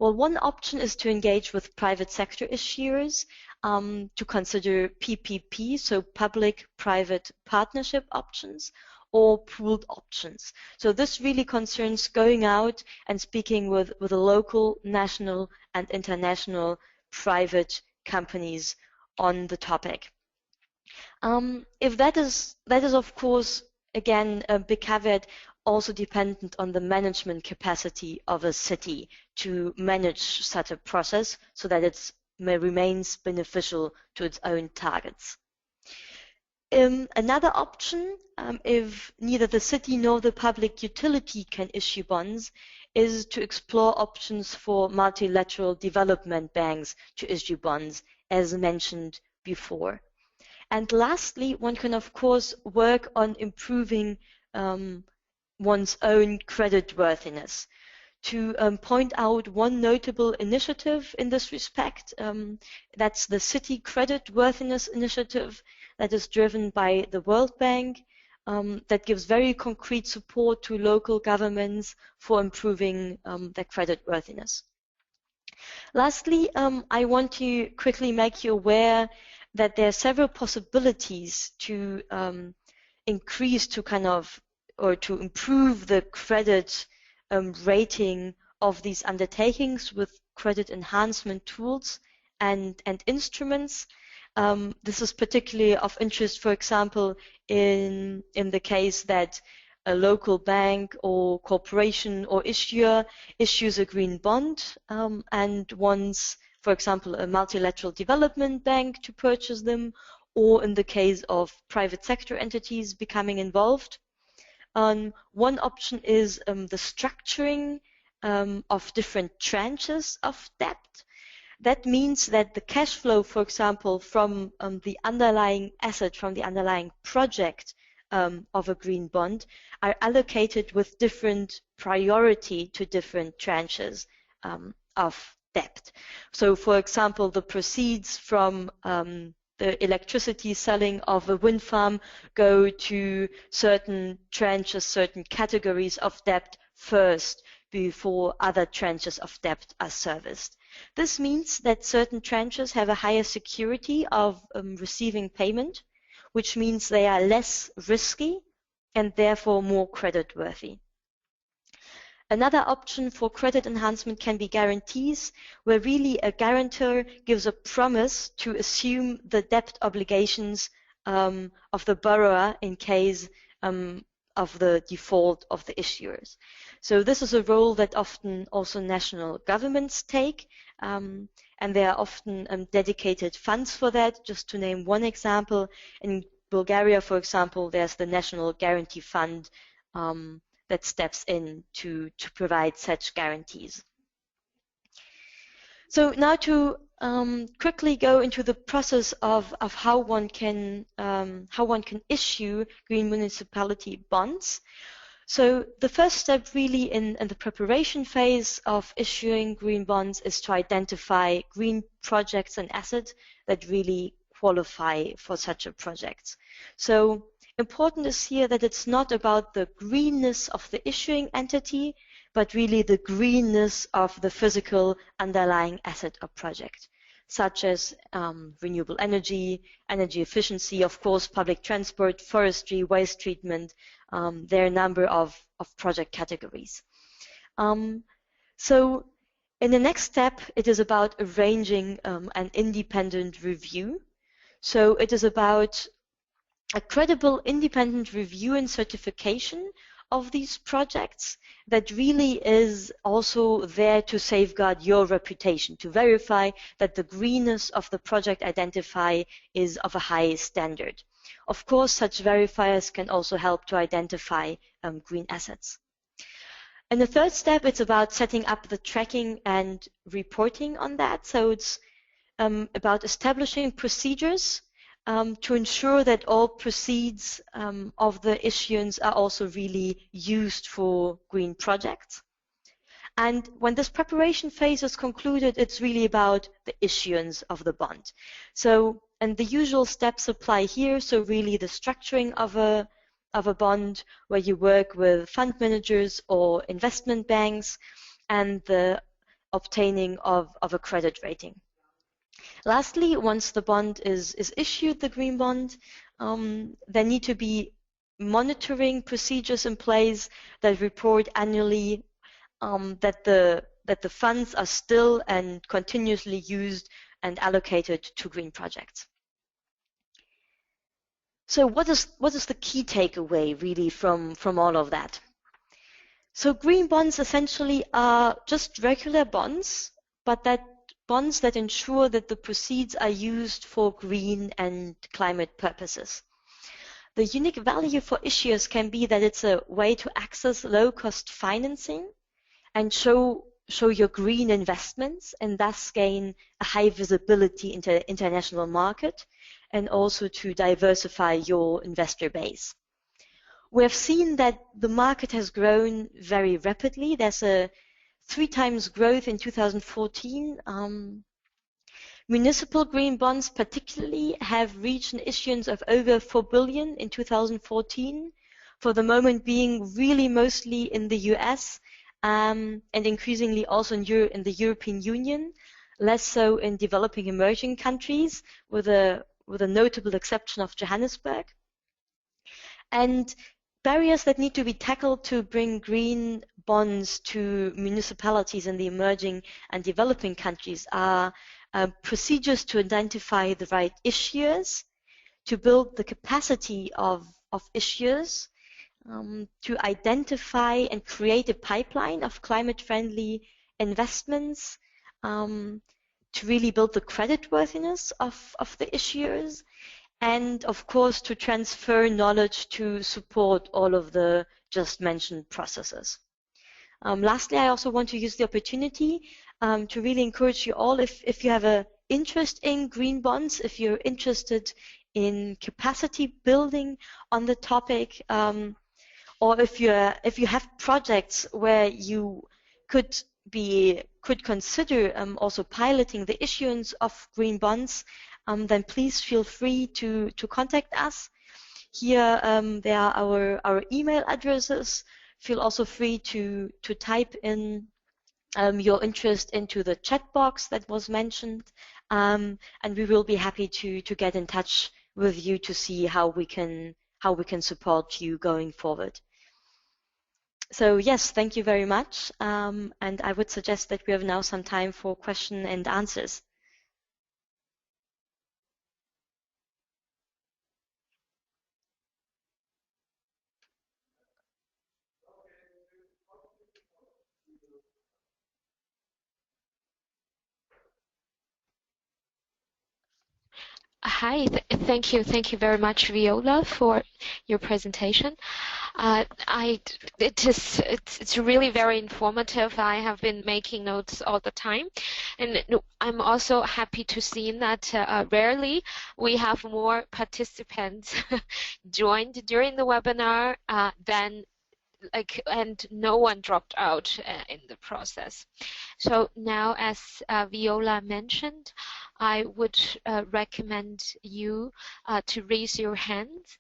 Well, one option is to engage with private sector issuers to consider PPP, so public-private partnership options, or pooled options. So this really concerns going out and speaking with the local, national, and international private companies on the topic. If that is of course, again, a big caveat, also dependent on the management capacity of a city to manage such a process so that it remains beneficial to its own targets. Another option, if neither the city nor the public utility can issue bonds, is to explore options for multilateral development banks to issue bonds, as mentioned before. And lastly, one can of course work on improving one's own creditworthiness. To point out one notable initiative in this respect, that's the City Creditworthiness Initiative that is driven by the World Bank, that gives very concrete support to local governments for improving their creditworthiness. Lastly, I want to quickly make you aware that there are several possibilities to increase or to improve the credit rating of these undertakings with credit enhancement tools and instruments. This is particularly of interest, for example, in the case that a local bank or corporation or issuer issues a green bond and wants, for example, a multilateral development bank to purchase them, or in the case of private sector entities becoming involved. One option is the structuring of different tranches of debt. That means that the cash flow, for example, from the underlying asset, from the underlying project of a green bond, are allocated with different priority to different tranches of debt. So, for example, the proceeds from the electricity selling of a wind farm go to certain tranches, certain categories of debt first before other tranches of debt are serviced. This means that certain tranches have a higher security of receiving payment, which means they are less risky and therefore more creditworthy. Another option for credit enhancement can be guarantees, where really a guarantor gives a promise to assume the debt obligations of the borrower in case of the default of the issuers. So this is a role that often also national governments take, and there are often dedicated funds for that. Just to name one example, in Bulgaria, for example, there's the National Guarantee Fund that steps in to provide such guarantees. So now to quickly go into the process of how one can issue green municipality bonds. So the first step really in the preparation phase of issuing green bonds is to identify green projects and assets that really qualify for such a project. So important is here that it's not about the greenness of the issuing entity, but really the greenness of the physical underlying asset or project, such as renewable energy, energy efficiency, of course, public transport, forestry, waste treatment. There are a number of project categories. So in the next step, it is about arranging an independent review. So it is about a credible independent review and certification of these projects that really is also there to safeguard your reputation, to verify that the greenness of the project identified is of a high standard. Of course, such verifiers can also help to identify green assets. And the third step, it's about setting up the tracking and reporting on that. So it's about establishing procedures to ensure that all proceeds of the issuance are also really used for green projects. And when this preparation phase is concluded, it's really about the issuance of the bond. So, and the usual steps apply here. So really the structuring of a bond where you work with fund managers or investment banks, and the obtaining of a credit rating. Lastly, once the bond is issued, the green bond, there need to be monitoring procedures in place that report annually that the funds are still and continuously used and allocated to green projects. So what is the key takeaway really from all of that? So green bonds essentially are just regular bonds, but bonds that ensure that the proceeds are used for green and climate purposes. The unique value for issuers can be that it's a way to access low-cost financing and show your green investments, and thus gain a high visibility into the international market, and also to diversify your investor base. We have seen that the market has grown very rapidly. There's a 3 times growth in 2014. Municipal green bonds particularly have reached an issuance of over 4 billion in 2014, for the moment being really mostly in the US and increasingly also in the European Union, less so in developing emerging countries, with a notable exception of Johannesburg. And barriers that need to be tackled to bring green bonds to municipalities in the emerging and developing countries are procedures to identify the right issuers, to build the capacity of issuers, to identify and create a pipeline of climate-friendly investments, to really build the creditworthiness of the issuers, and of course to transfer knowledge to support all of the just mentioned processes. Lastly, I also want to use the opportunity to really encourage you all, if you have an interest in green bonds, if you're interested in capacity building on the topic, or if you have projects where you could consider also piloting the issuance of green bonds, then please feel free to contact us. Here there are our email addresses. Feel also free to type in your interest into the chat box that was mentioned, and we will be happy to get in touch with you to see how we can support you going forward. So yes, thank you very much, and I would suggest that we have now some time for question and answers. Hi, thank you very much, Viola, for your presentation. It's really very informative. I have been making notes all the time, and I'm also happy to see that rarely we have more participants joined during the webinar than and no one dropped out in the process. So now, as Viola mentioned, I would recommend you to raise your hand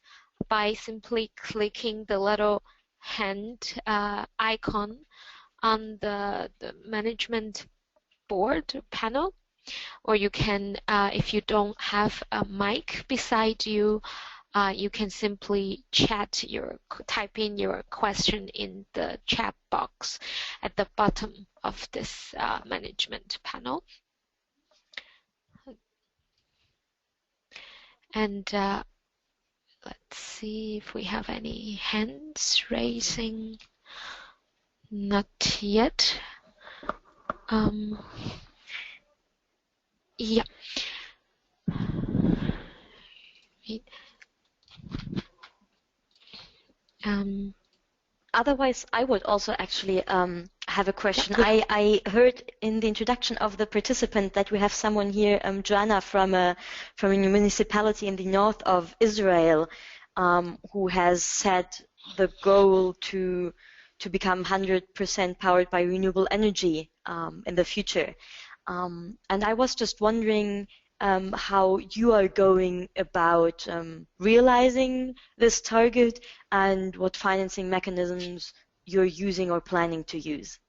by simply clicking the little hand icon on the management board panel, or you can, if you don't have a mic beside you, you can simply type in your question in the chat box at the bottom of this management panel. And let's see if we have any hands raising. Not yet. Yeah. Otherwise, I would also actually have a question. I heard in the introduction of the participant that we have someone here, Joanna, from a municipality in the north of Israel, who has set the goal to become 100% powered by renewable energy in the future. And I was just wondering how you are going about realizing this target and what financing mechanisms you're using or planning to use.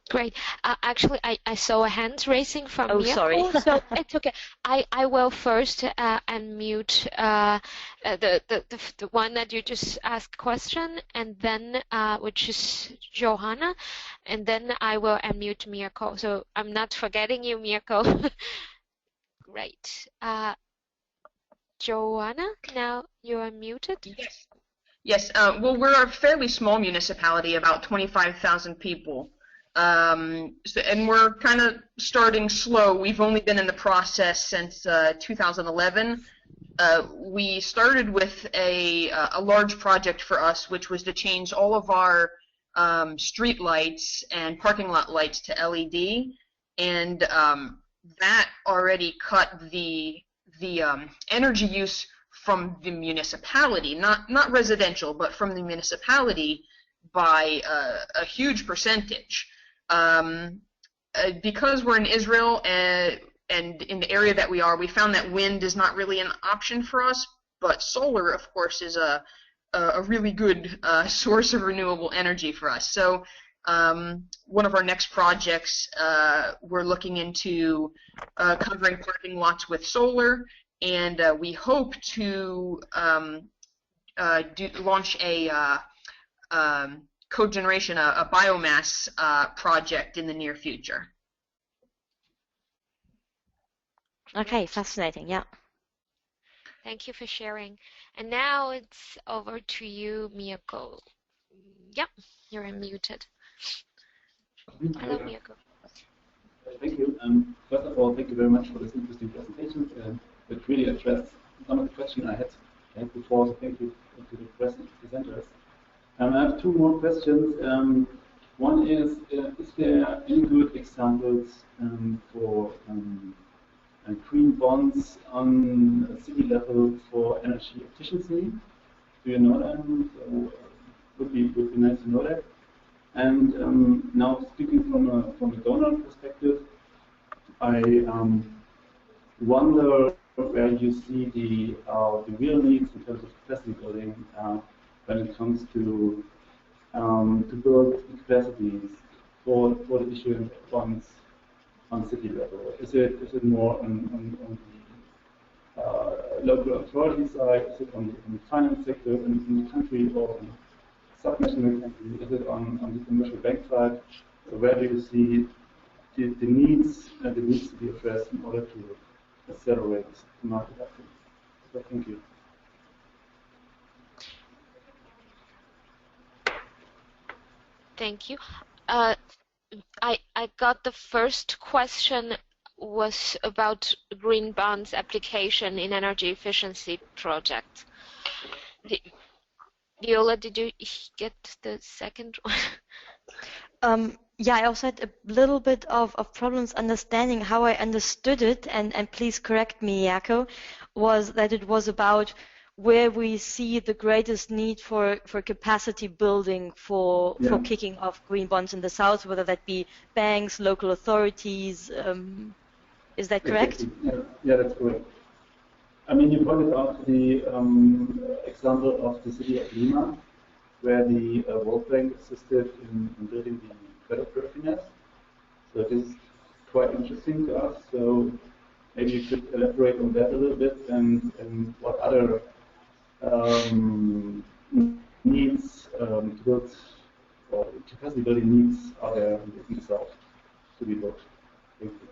Great. Actually, I saw a hand raising from Oh, Mirko, sorry. so it's okay. I will first unmute the one that you just asked question, and then which is Johanna, and then I will unmute Mirko. So I'm not forgetting you, Mirko. Great. Joanna, now you're unmuted. Yes. Yes. Well, we're a fairly small municipality, about 25,000 people. And we're kind of starting slow. We've only been in the process since 2011. We started with a large project for us, which was to change all of our street lights and parking lot lights to LED, and that already cut the energy use from the municipality, not residential, but from the municipality by a huge percentage. Because we're in Israel and in the area that we are, we found that wind is not really an option for us, but solar, of course, is a really good source of renewable energy for us. So one of our next projects, we're looking into covering parking lots with solar, and we hope to launch a cogeneration, a biomass project in the near future. Okay, fascinating, yeah. Thank you for sharing. And now it's over to you, Mirko. Yep, you're unmuted. Hello, Mirko. Thank you. First of all, thank you very much for this interesting presentation. It really addressed some of the questions I had before, so thank you to the presenters. I have two more questions. One is there any good examples for green bonds on a city level for energy efficiency? Do you know them? So, would be nice to know that. And now speaking from a donor perspective, I wonder where you see the real needs in terms of capacity building when it comes to build capacities for the issuing bonds on city level. Is it more on the local authority side? Is it on the finance sector in the country, or on subnational country? Is it on the commercial bank side? So where do you see the needs to be addressed in order to accelerate market access? So thank you. Thank you. I got the first question was about green bonds application in energy efficiency projects. Viola, did you get the second one? Yeah, I also had a little bit of problems understanding. How I understood it, and please correct me, Jaco, was that it was about where we see the greatest need for capacity building for kicking off green bonds in the south, whether that be banks, local authorities. Is that correct? Exactly. Yeah, that's correct. I mean, you pointed out the example of the city of Lima, where the World Bank assisted in building the credit worthiness. So it is quite interesting to us. So maybe you could elaborate on that a little bit, and what other needs to build, or capacity building needs are there in the south to be built. Thank you.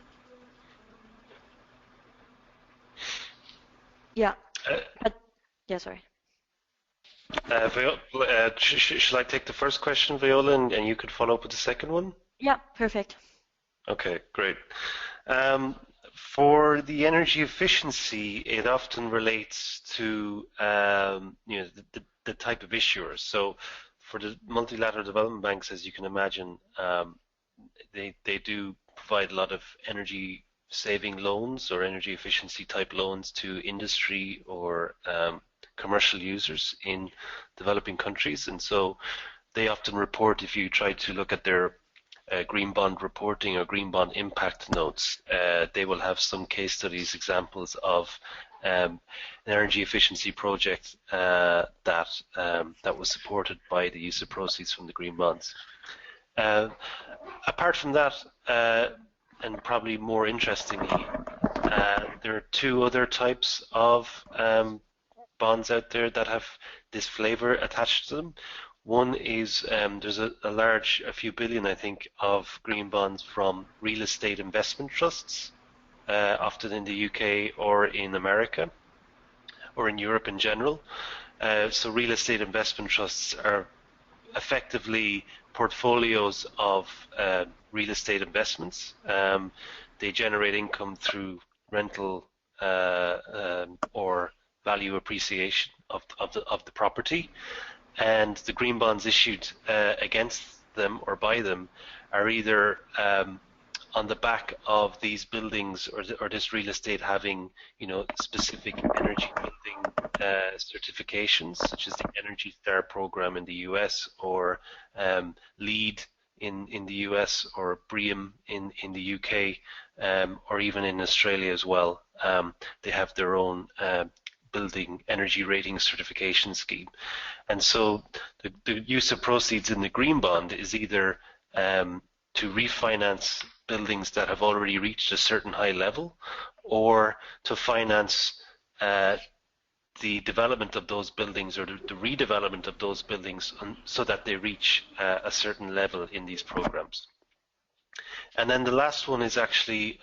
Yeah. Yeah, sorry. Shall I take the first question, Viola, and you could follow up with the second one? Yeah, perfect. Okay, great. For the energy efficiency, it often relates to the type of issuers. So for the multilateral development banks, as you can imagine, they do provide a lot of energy saving loans or energy efficiency type loans to industry or commercial users in developing countries. And so they often report, if you try to look at their green bond reporting or green bond impact notes, they will have some case studies, examples of an energy efficiency project that was supported by the use of proceeds from the green bonds. Apart from that, and probably more interestingly, there are two other types of bonds out there that have this flavor attached to them. One is there's a few billion, I think, of green bonds from real estate investment trusts, often in the UK or in America, or in Europe in general. So real estate investment trusts are effectively portfolios of real estate investments. They generate income through rental or value appreciation of the property, and the green bonds issued against them or by them are either on the back of these buildings or this real estate having, specific energy building certifications, such as the Energy Star program in the US, or LEED in the US, or BREEAM in the UK, or even in Australia as well. They have their own building energy rating certification scheme. And so the use of proceeds in the green bond is either to refinance buildings that have already reached a certain high level, or to finance the development of those buildings, or the redevelopment of those buildings so that they reach a certain level in these programs. And then the last one is actually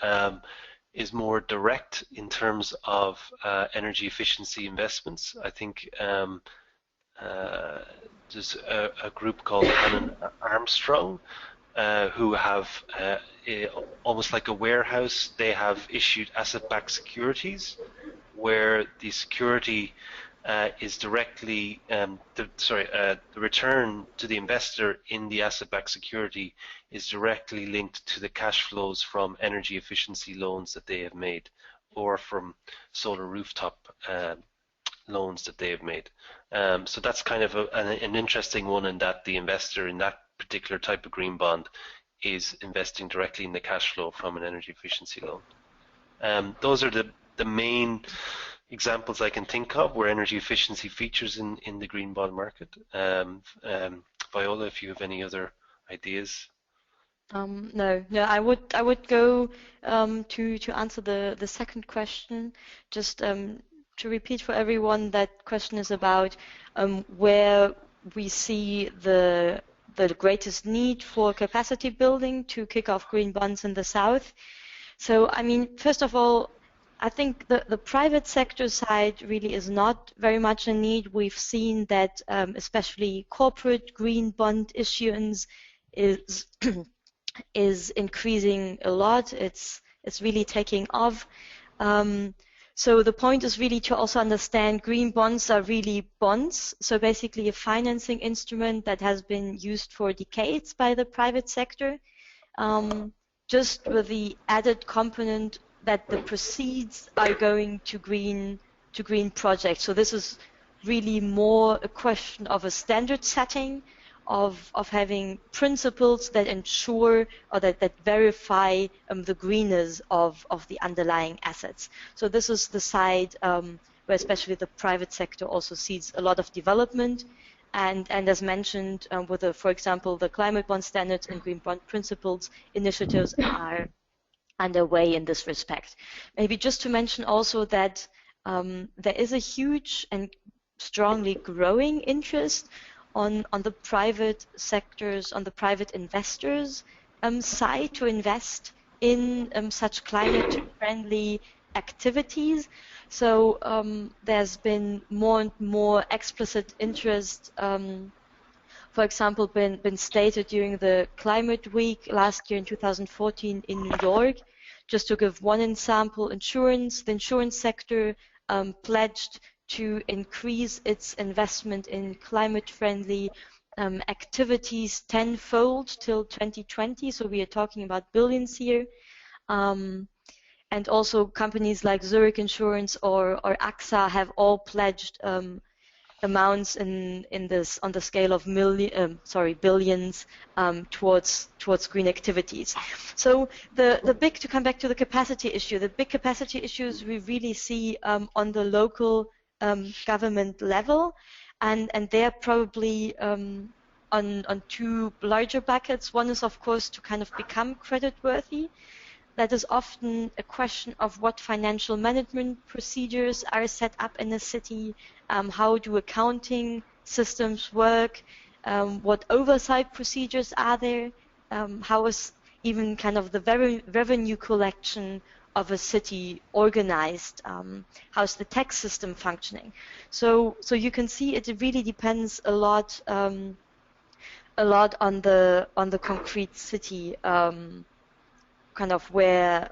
is more direct in terms of energy efficiency investments. I think there's a group called Hannon Armstrong who have almost like a warehouse. They have issued asset-backed securities where the security is directly, the return to the investor in the asset-backed security is directly linked to the cash flows from energy efficiency loans that they have made, or from solar rooftop loans that they have made. So that's kind of an interesting one, in that the investor in that particular type of green bond is investing directly in the cash flow from an energy efficiency loan. Those are the main examples I can think of where energy efficiency features in the green bond market. Viola, if you have any other ideas. No, I would go to answer the second question. Just to repeat for everyone, that question is about where we see the greatest need for capacity building to kick off green bonds in the South. So, I mean, first of all, I think the private sector side really is not very much a need. We've seen that especially corporate green bond issuance is increasing a lot. It's really taking off. So the point is really to also understand green bonds are really bonds. So basically a financing instrument that has been used for decades by the private sector, just with the added component that the proceeds are going to green projects. So this is really more a question of a standard setting, of having principles that ensure or that verify the greenness of the underlying assets. So this is the side where especially the private sector also sees a lot of development. And as mentioned, with for example, the climate bond standards and green bond principles, initiatives are underway in this respect. Maybe just to mention also that there is a huge and strongly growing interest on the private sectors, on the private investors side, to invest in such climate-friendly activities. So there's been more and more explicit interest, for example, been stated during the Climate Week last year in 2014 in New York. Just to give one example, the insurance sector pledged to increase its investment in climate-friendly activities tenfold till 2020. So we are talking about billions here. And also companies like Zurich Insurance or AXA have all pledged amounts on the scale of billions towards green activities. So to come back to the capacity issue, the big capacity issues we really see on the local government level, and they're probably on two larger buckets. One is, of course, to kind of become creditworthy. That is often a question of what financial management procedures are set up in a city, how do accounting systems work, what oversight procedures are there, how is even kind of the revenue collection of a city organized, how's the tax system functioning. So you can see it really depends a lot on the concrete city, kind of where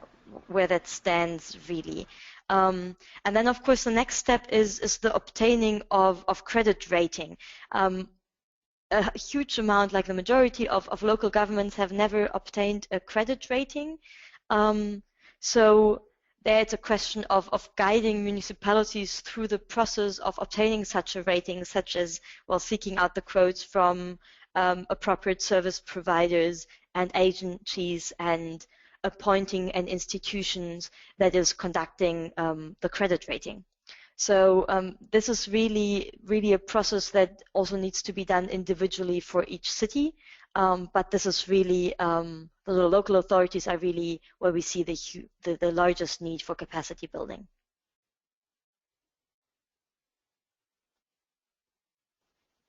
that stands really. And then of course the next step is the obtaining of credit rating. A huge amount, like the majority of local governments, have never obtained a credit rating. So there it's a question of guiding municipalities through the process of obtaining such a rating, such as, well, seeking out the quotes from appropriate service providers and agencies, and appointing an institution that is conducting the credit rating. So this is really a process that also needs to be done individually for each city, but this is really, the local authorities are really where we see the largest need for capacity building.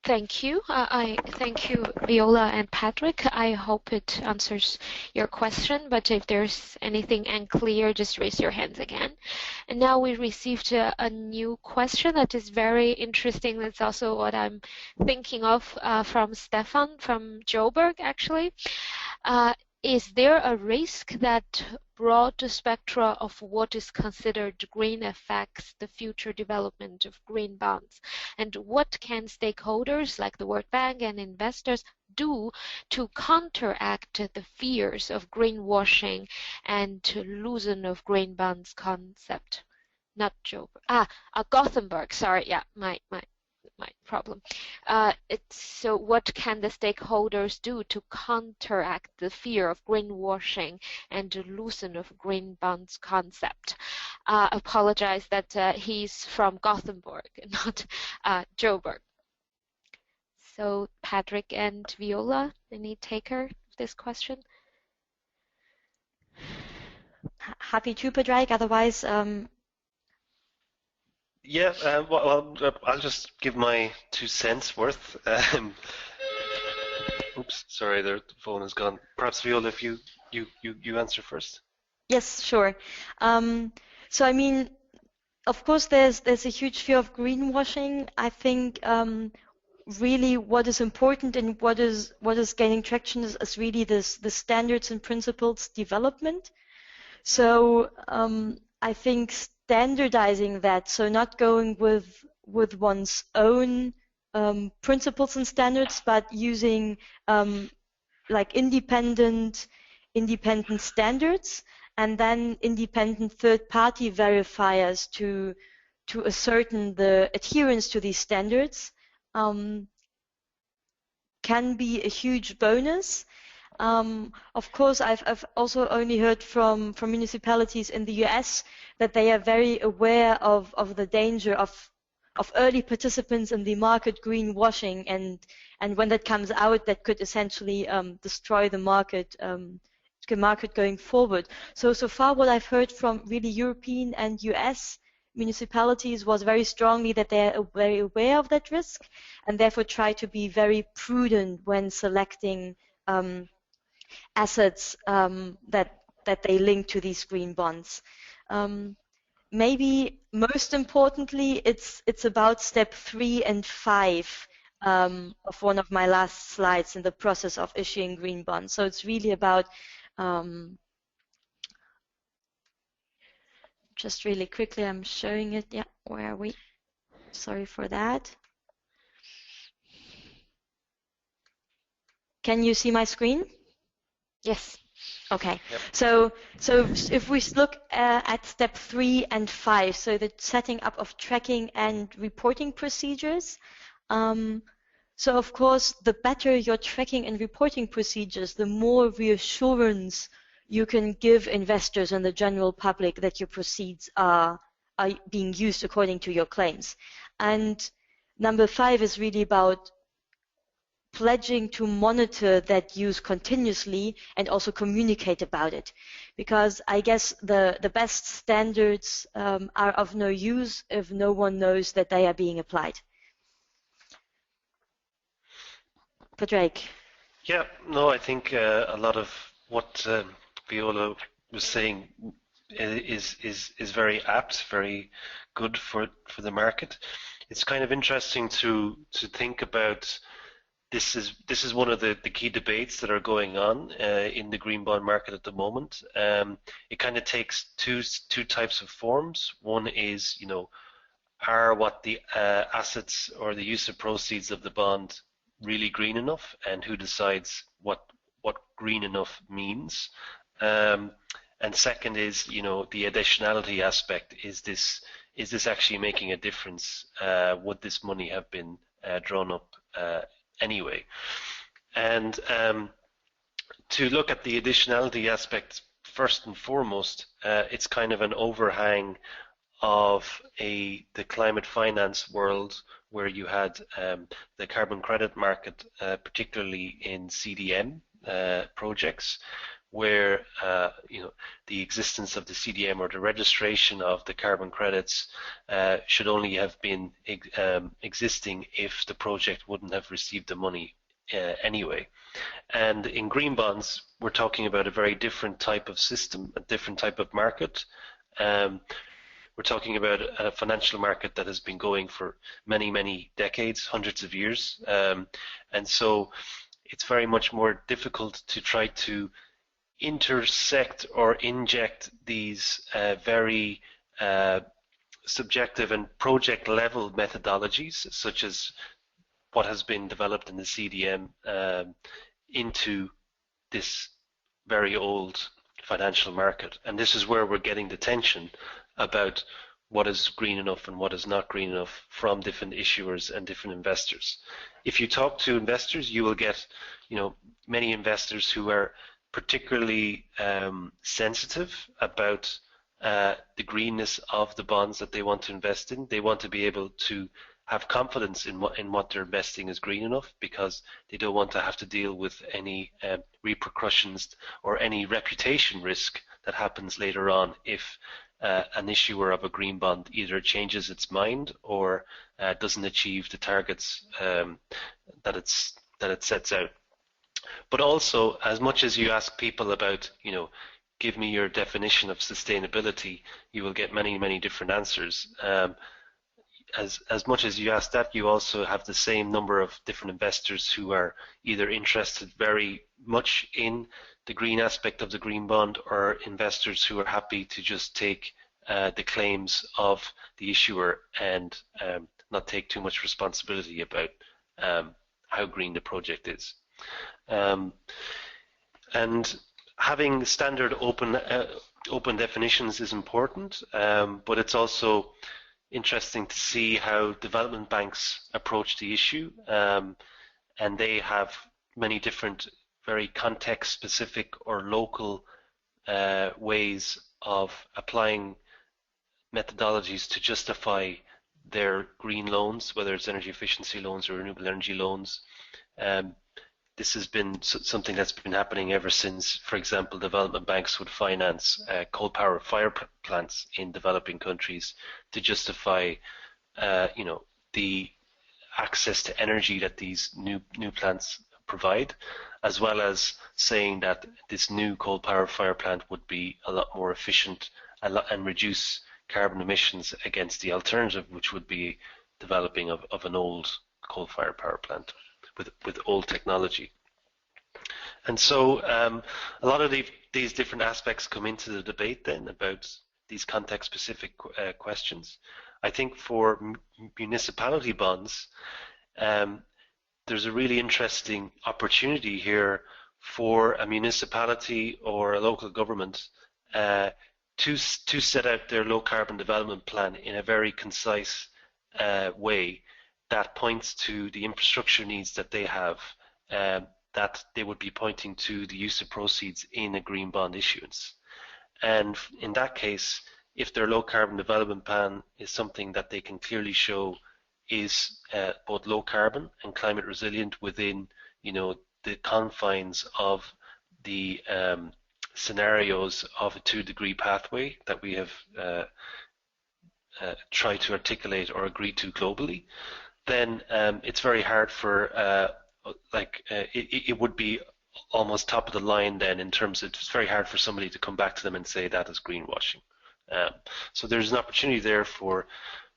Thank you. I thank you, Viola and Padraig. I hope it answers your question, but if there's anything unclear, just raise your hands again. And now we received a new question that is very interesting. That's also what I'm thinking of from Stefan from Joburg, actually. Is there a risk that broad spectra of what is considered green affects the future development of green bonds? And what can stakeholders like the World Bank and investors do to counteract the fears of greenwashing and to loosen of green bonds concept? Not Joburg. Gothenburg. Sorry, yeah, my problem. So what can the stakeholders do to counteract the fear of greenwashing and to loosen of green bonds concept? Apologize that he's from Gothenburg, not Joburg. So Padraig and Viola, any taker of this question? Happy to, Padraig. Otherwise, yeah, well, I'll just give my 2 cents worth. Oops, sorry, the phone is gone. Perhaps Viola, if you answer first. Yes, sure. So I mean, of course, there's a huge fear of greenwashing. I think really what is important and what is gaining traction is really the standards and principles development. So I think standardizing that, so not going with one's own principles and standards, but using like independent standards, and then independent third-party verifiers to ascertain the adherence to these standards can be a huge bonus. Of course, I've also only heard from municipalities in the US that they are very aware of the danger of early participants in the market greenwashing, and when that comes out, that could essentially destroy the market going forward. So far, what I've heard from really European and US municipalities was very strongly that they're very aware of that risk, and therefore try to be very prudent when selecting assets that they link to these green bonds. maybe most importantly, it's about step 3 and 5 of one of my last slides in the process of issuing green bonds. So it's really about just really quickly, I'm showing it. Yeah, where are we? Sorry for that. Can you see my screen? Yes. Okay. Yep. So if we look at step 3 and 5, so the setting up of tracking and reporting procedures. So of course, the better your tracking and reporting procedures, the more reassurance you can give investors and the general public that your proceeds are being used according to your claims. And number 5 is really about pledging to monitor that use continuously and also communicate about it. Because I guess the best standards are of no use if no one knows that they are being applied. Padraig. Yeah, no, I think a lot of what Viola was saying is very apt, very good for the market. It's kind of interesting to think about. This is one of the key debates that are going on in the green bond market at the moment. It kind of takes two types of forms. One is, are what the assets or the use of proceeds of the bond really green enough, and who decides what green enough means. And second is, the additionality aspect. Is this actually making a difference? Would this money have been drawn up anyway? And to look at the additionality aspect first and foremost, it's kind of an overhang of the climate finance world, where you had the carbon credit market, particularly in CDM projects, where the existence of the CDM or the registration of the carbon credits should only have been existing if the project wouldn't have received the money anyway. And in green bonds, we're talking about a very different type of system, a different type of market. We're talking about a financial market that has been going for many, many decades, hundreds of years. And so it's very much more difficult to try to intersect or inject these very subjective and project level methodologies, such as what has been developed in the CDM, into this very old financial market. And this is where we're getting the tension about what is green enough and what is not green enough from different issuers and different investors. If you talk to investors, you will get, many investors who are particularly sensitive about the greenness of the bonds that they want to invest in. They want to be able to have confidence in what they're investing is green enough, because they don't want to have to deal with any repercussions or any reputation risk that happens later on if an issuer of a green bond either changes its mind or doesn't achieve the targets that it sets out. But also, as much as you ask people about, give me your definition of sustainability, you will get many, many different answers. As much as you ask that, you also have the same number of different investors who are either interested very much in the green aspect of the green bond, or investors who are happy to just take the claims of the issuer and not take too much responsibility about how green the project is. And having standard open definitions is important, but it's also interesting to see how development banks approach the issue, and they have many different, very context-specific or local ways of applying methodologies to justify their green loans, whether it's energy efficiency loans or renewable energy loans. This has been something that's been happening ever since, for example, development banks would finance coal-powered fire plants in developing countries to justify, the access to energy that these new plants provide, as well as saying that this new coal-powered fire plant would be a lot more efficient and reduce carbon emissions against the alternative, which would be developing of an old coal-fired power plant with old technology. And so a lot of these different aspects come into the debate then about these context-specific questions. I think for municipality bonds, there's a really interesting opportunity here for a municipality or a local government to set out their low carbon development plan in a very concise way that points to the infrastructure needs that they have, that they would be pointing to the use of proceeds in a green bond issuance. And in that case, if their low carbon development plan is something that they can clearly show is both low carbon and climate resilient within, you know, the confines of the scenarios of a 2-degree pathway that we have tried to articulate or agree to globally, then it's very hard for it would be almost top of the line then in terms of it's very hard for somebody to come back to them and say that is greenwashing. So there's an opportunity there for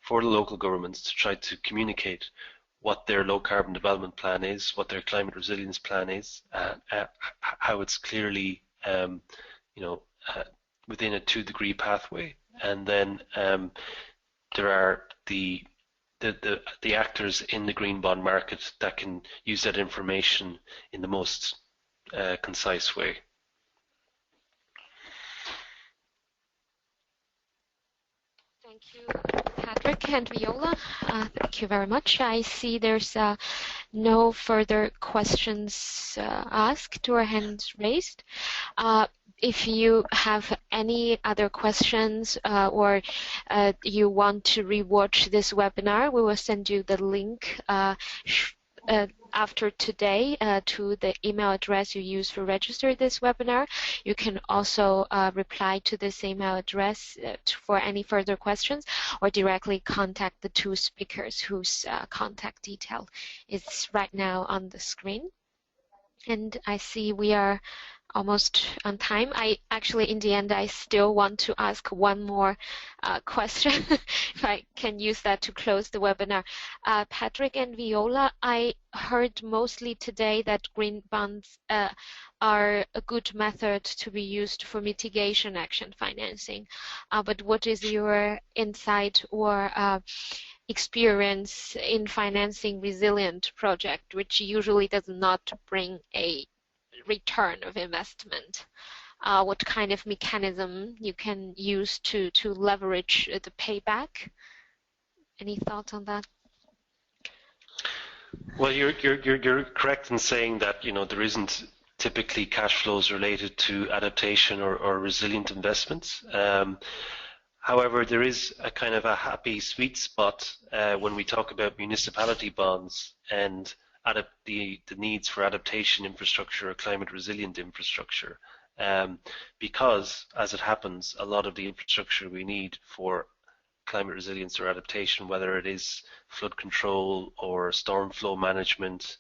the local governments to try to communicate what their low carbon development plan is, what their climate resilience plan is, how it's clearly within a 2-degree pathway, and then there are the actors in the green bond market that can use that information in the most concise way. Thank you, Padraig and Viola. Thank you very much. I see there's no further questions asked or hands raised. If you have any other questions or you want to rewatch this webinar, we will send you the link after today to the email address you use for register this webinar. You can also reply to this email address for any further questions, or directly contact the two speakers whose contact detail is right now on the screen. And I see we are almost on time. I actually, in the end, I still want to ask one more question, if I can use that to close the webinar. Padraig and Viola, I heard mostly today that green bonds are a good method to be used for mitigation action financing. But what is your insight or experience in financing resilient project, which usually does not bring a return of investment? What kind of mechanism you can use to leverage the payback? Any thoughts on that? Well, you're correct in saying that, you know, there isn't typically cash flows related to adaptation or resilient investments. However, there is a kind of a happy sweet spot when we talk about municipality bonds and the needs for adaptation infrastructure or climate resilient infrastructure, because as it happens, a lot of the infrastructure we need for climate resilience or adaptation, whether it is flood control or storm flow management,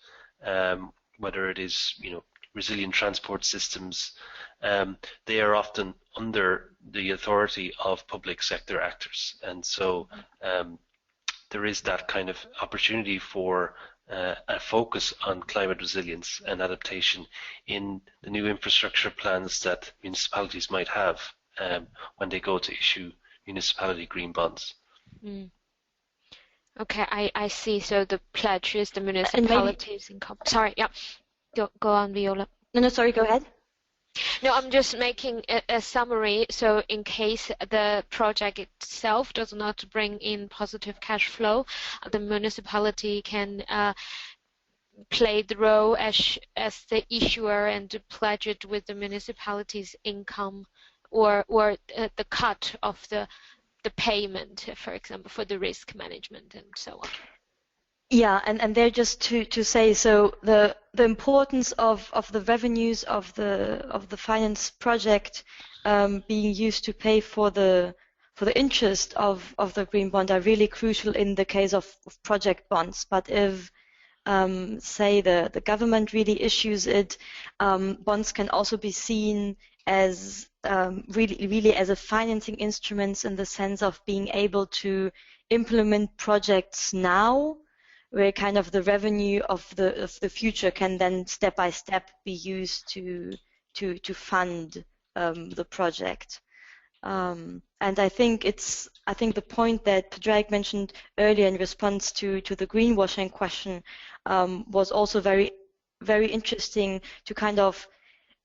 whether it is, you know, resilient transport systems, they are often under the authority of public sector actors, and so there is that kind of opportunity for a focus on climate resilience and adaptation in the new infrastructure plans that municipalities might have when they go to issue municipality green bonds. Mm. Okay, I see. So the pledge is the municipalities' income. Sorry, yeah. Go on, Viola. No, sorry, go ahead. No, I'm just making a summary. So in case the project itself does not bring in positive cash flow, the municipality can play the role as the issuer and pledge it with the municipality's income or the cut of the payment, for example, for the risk management and so on. Yeah, and there just to say, so the importance of the revenues of the finance project being used to pay for the interest of the green bond are really crucial in the case of project bonds. But if say the government really issues it, bonds can also be seen as really as a financing instruments in the sense of being able to implement projects now, where kind of the revenue of the future can then step by step be used to fund the project. And I think the point that Padraig mentioned earlier in response to the greenwashing question was also very interesting, to kind of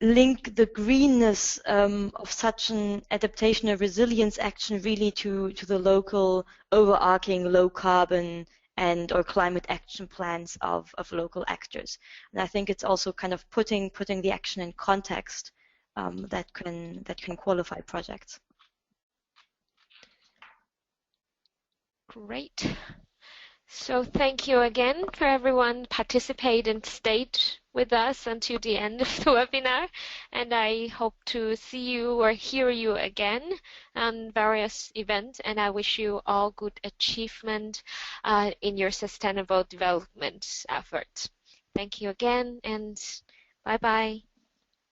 link the greenness of such an adaptation or resilience action really to the local overarching low carbon and or climate action plans of local actors. And I think it's also kind of putting the action in context that can qualify projects. Great. So thank you again for everyone participate and stayed with us until the end of the webinar. And I hope to see you or hear you again on various events. And I wish you all good achievement in your sustainable development efforts. Thank you again, and bye-bye.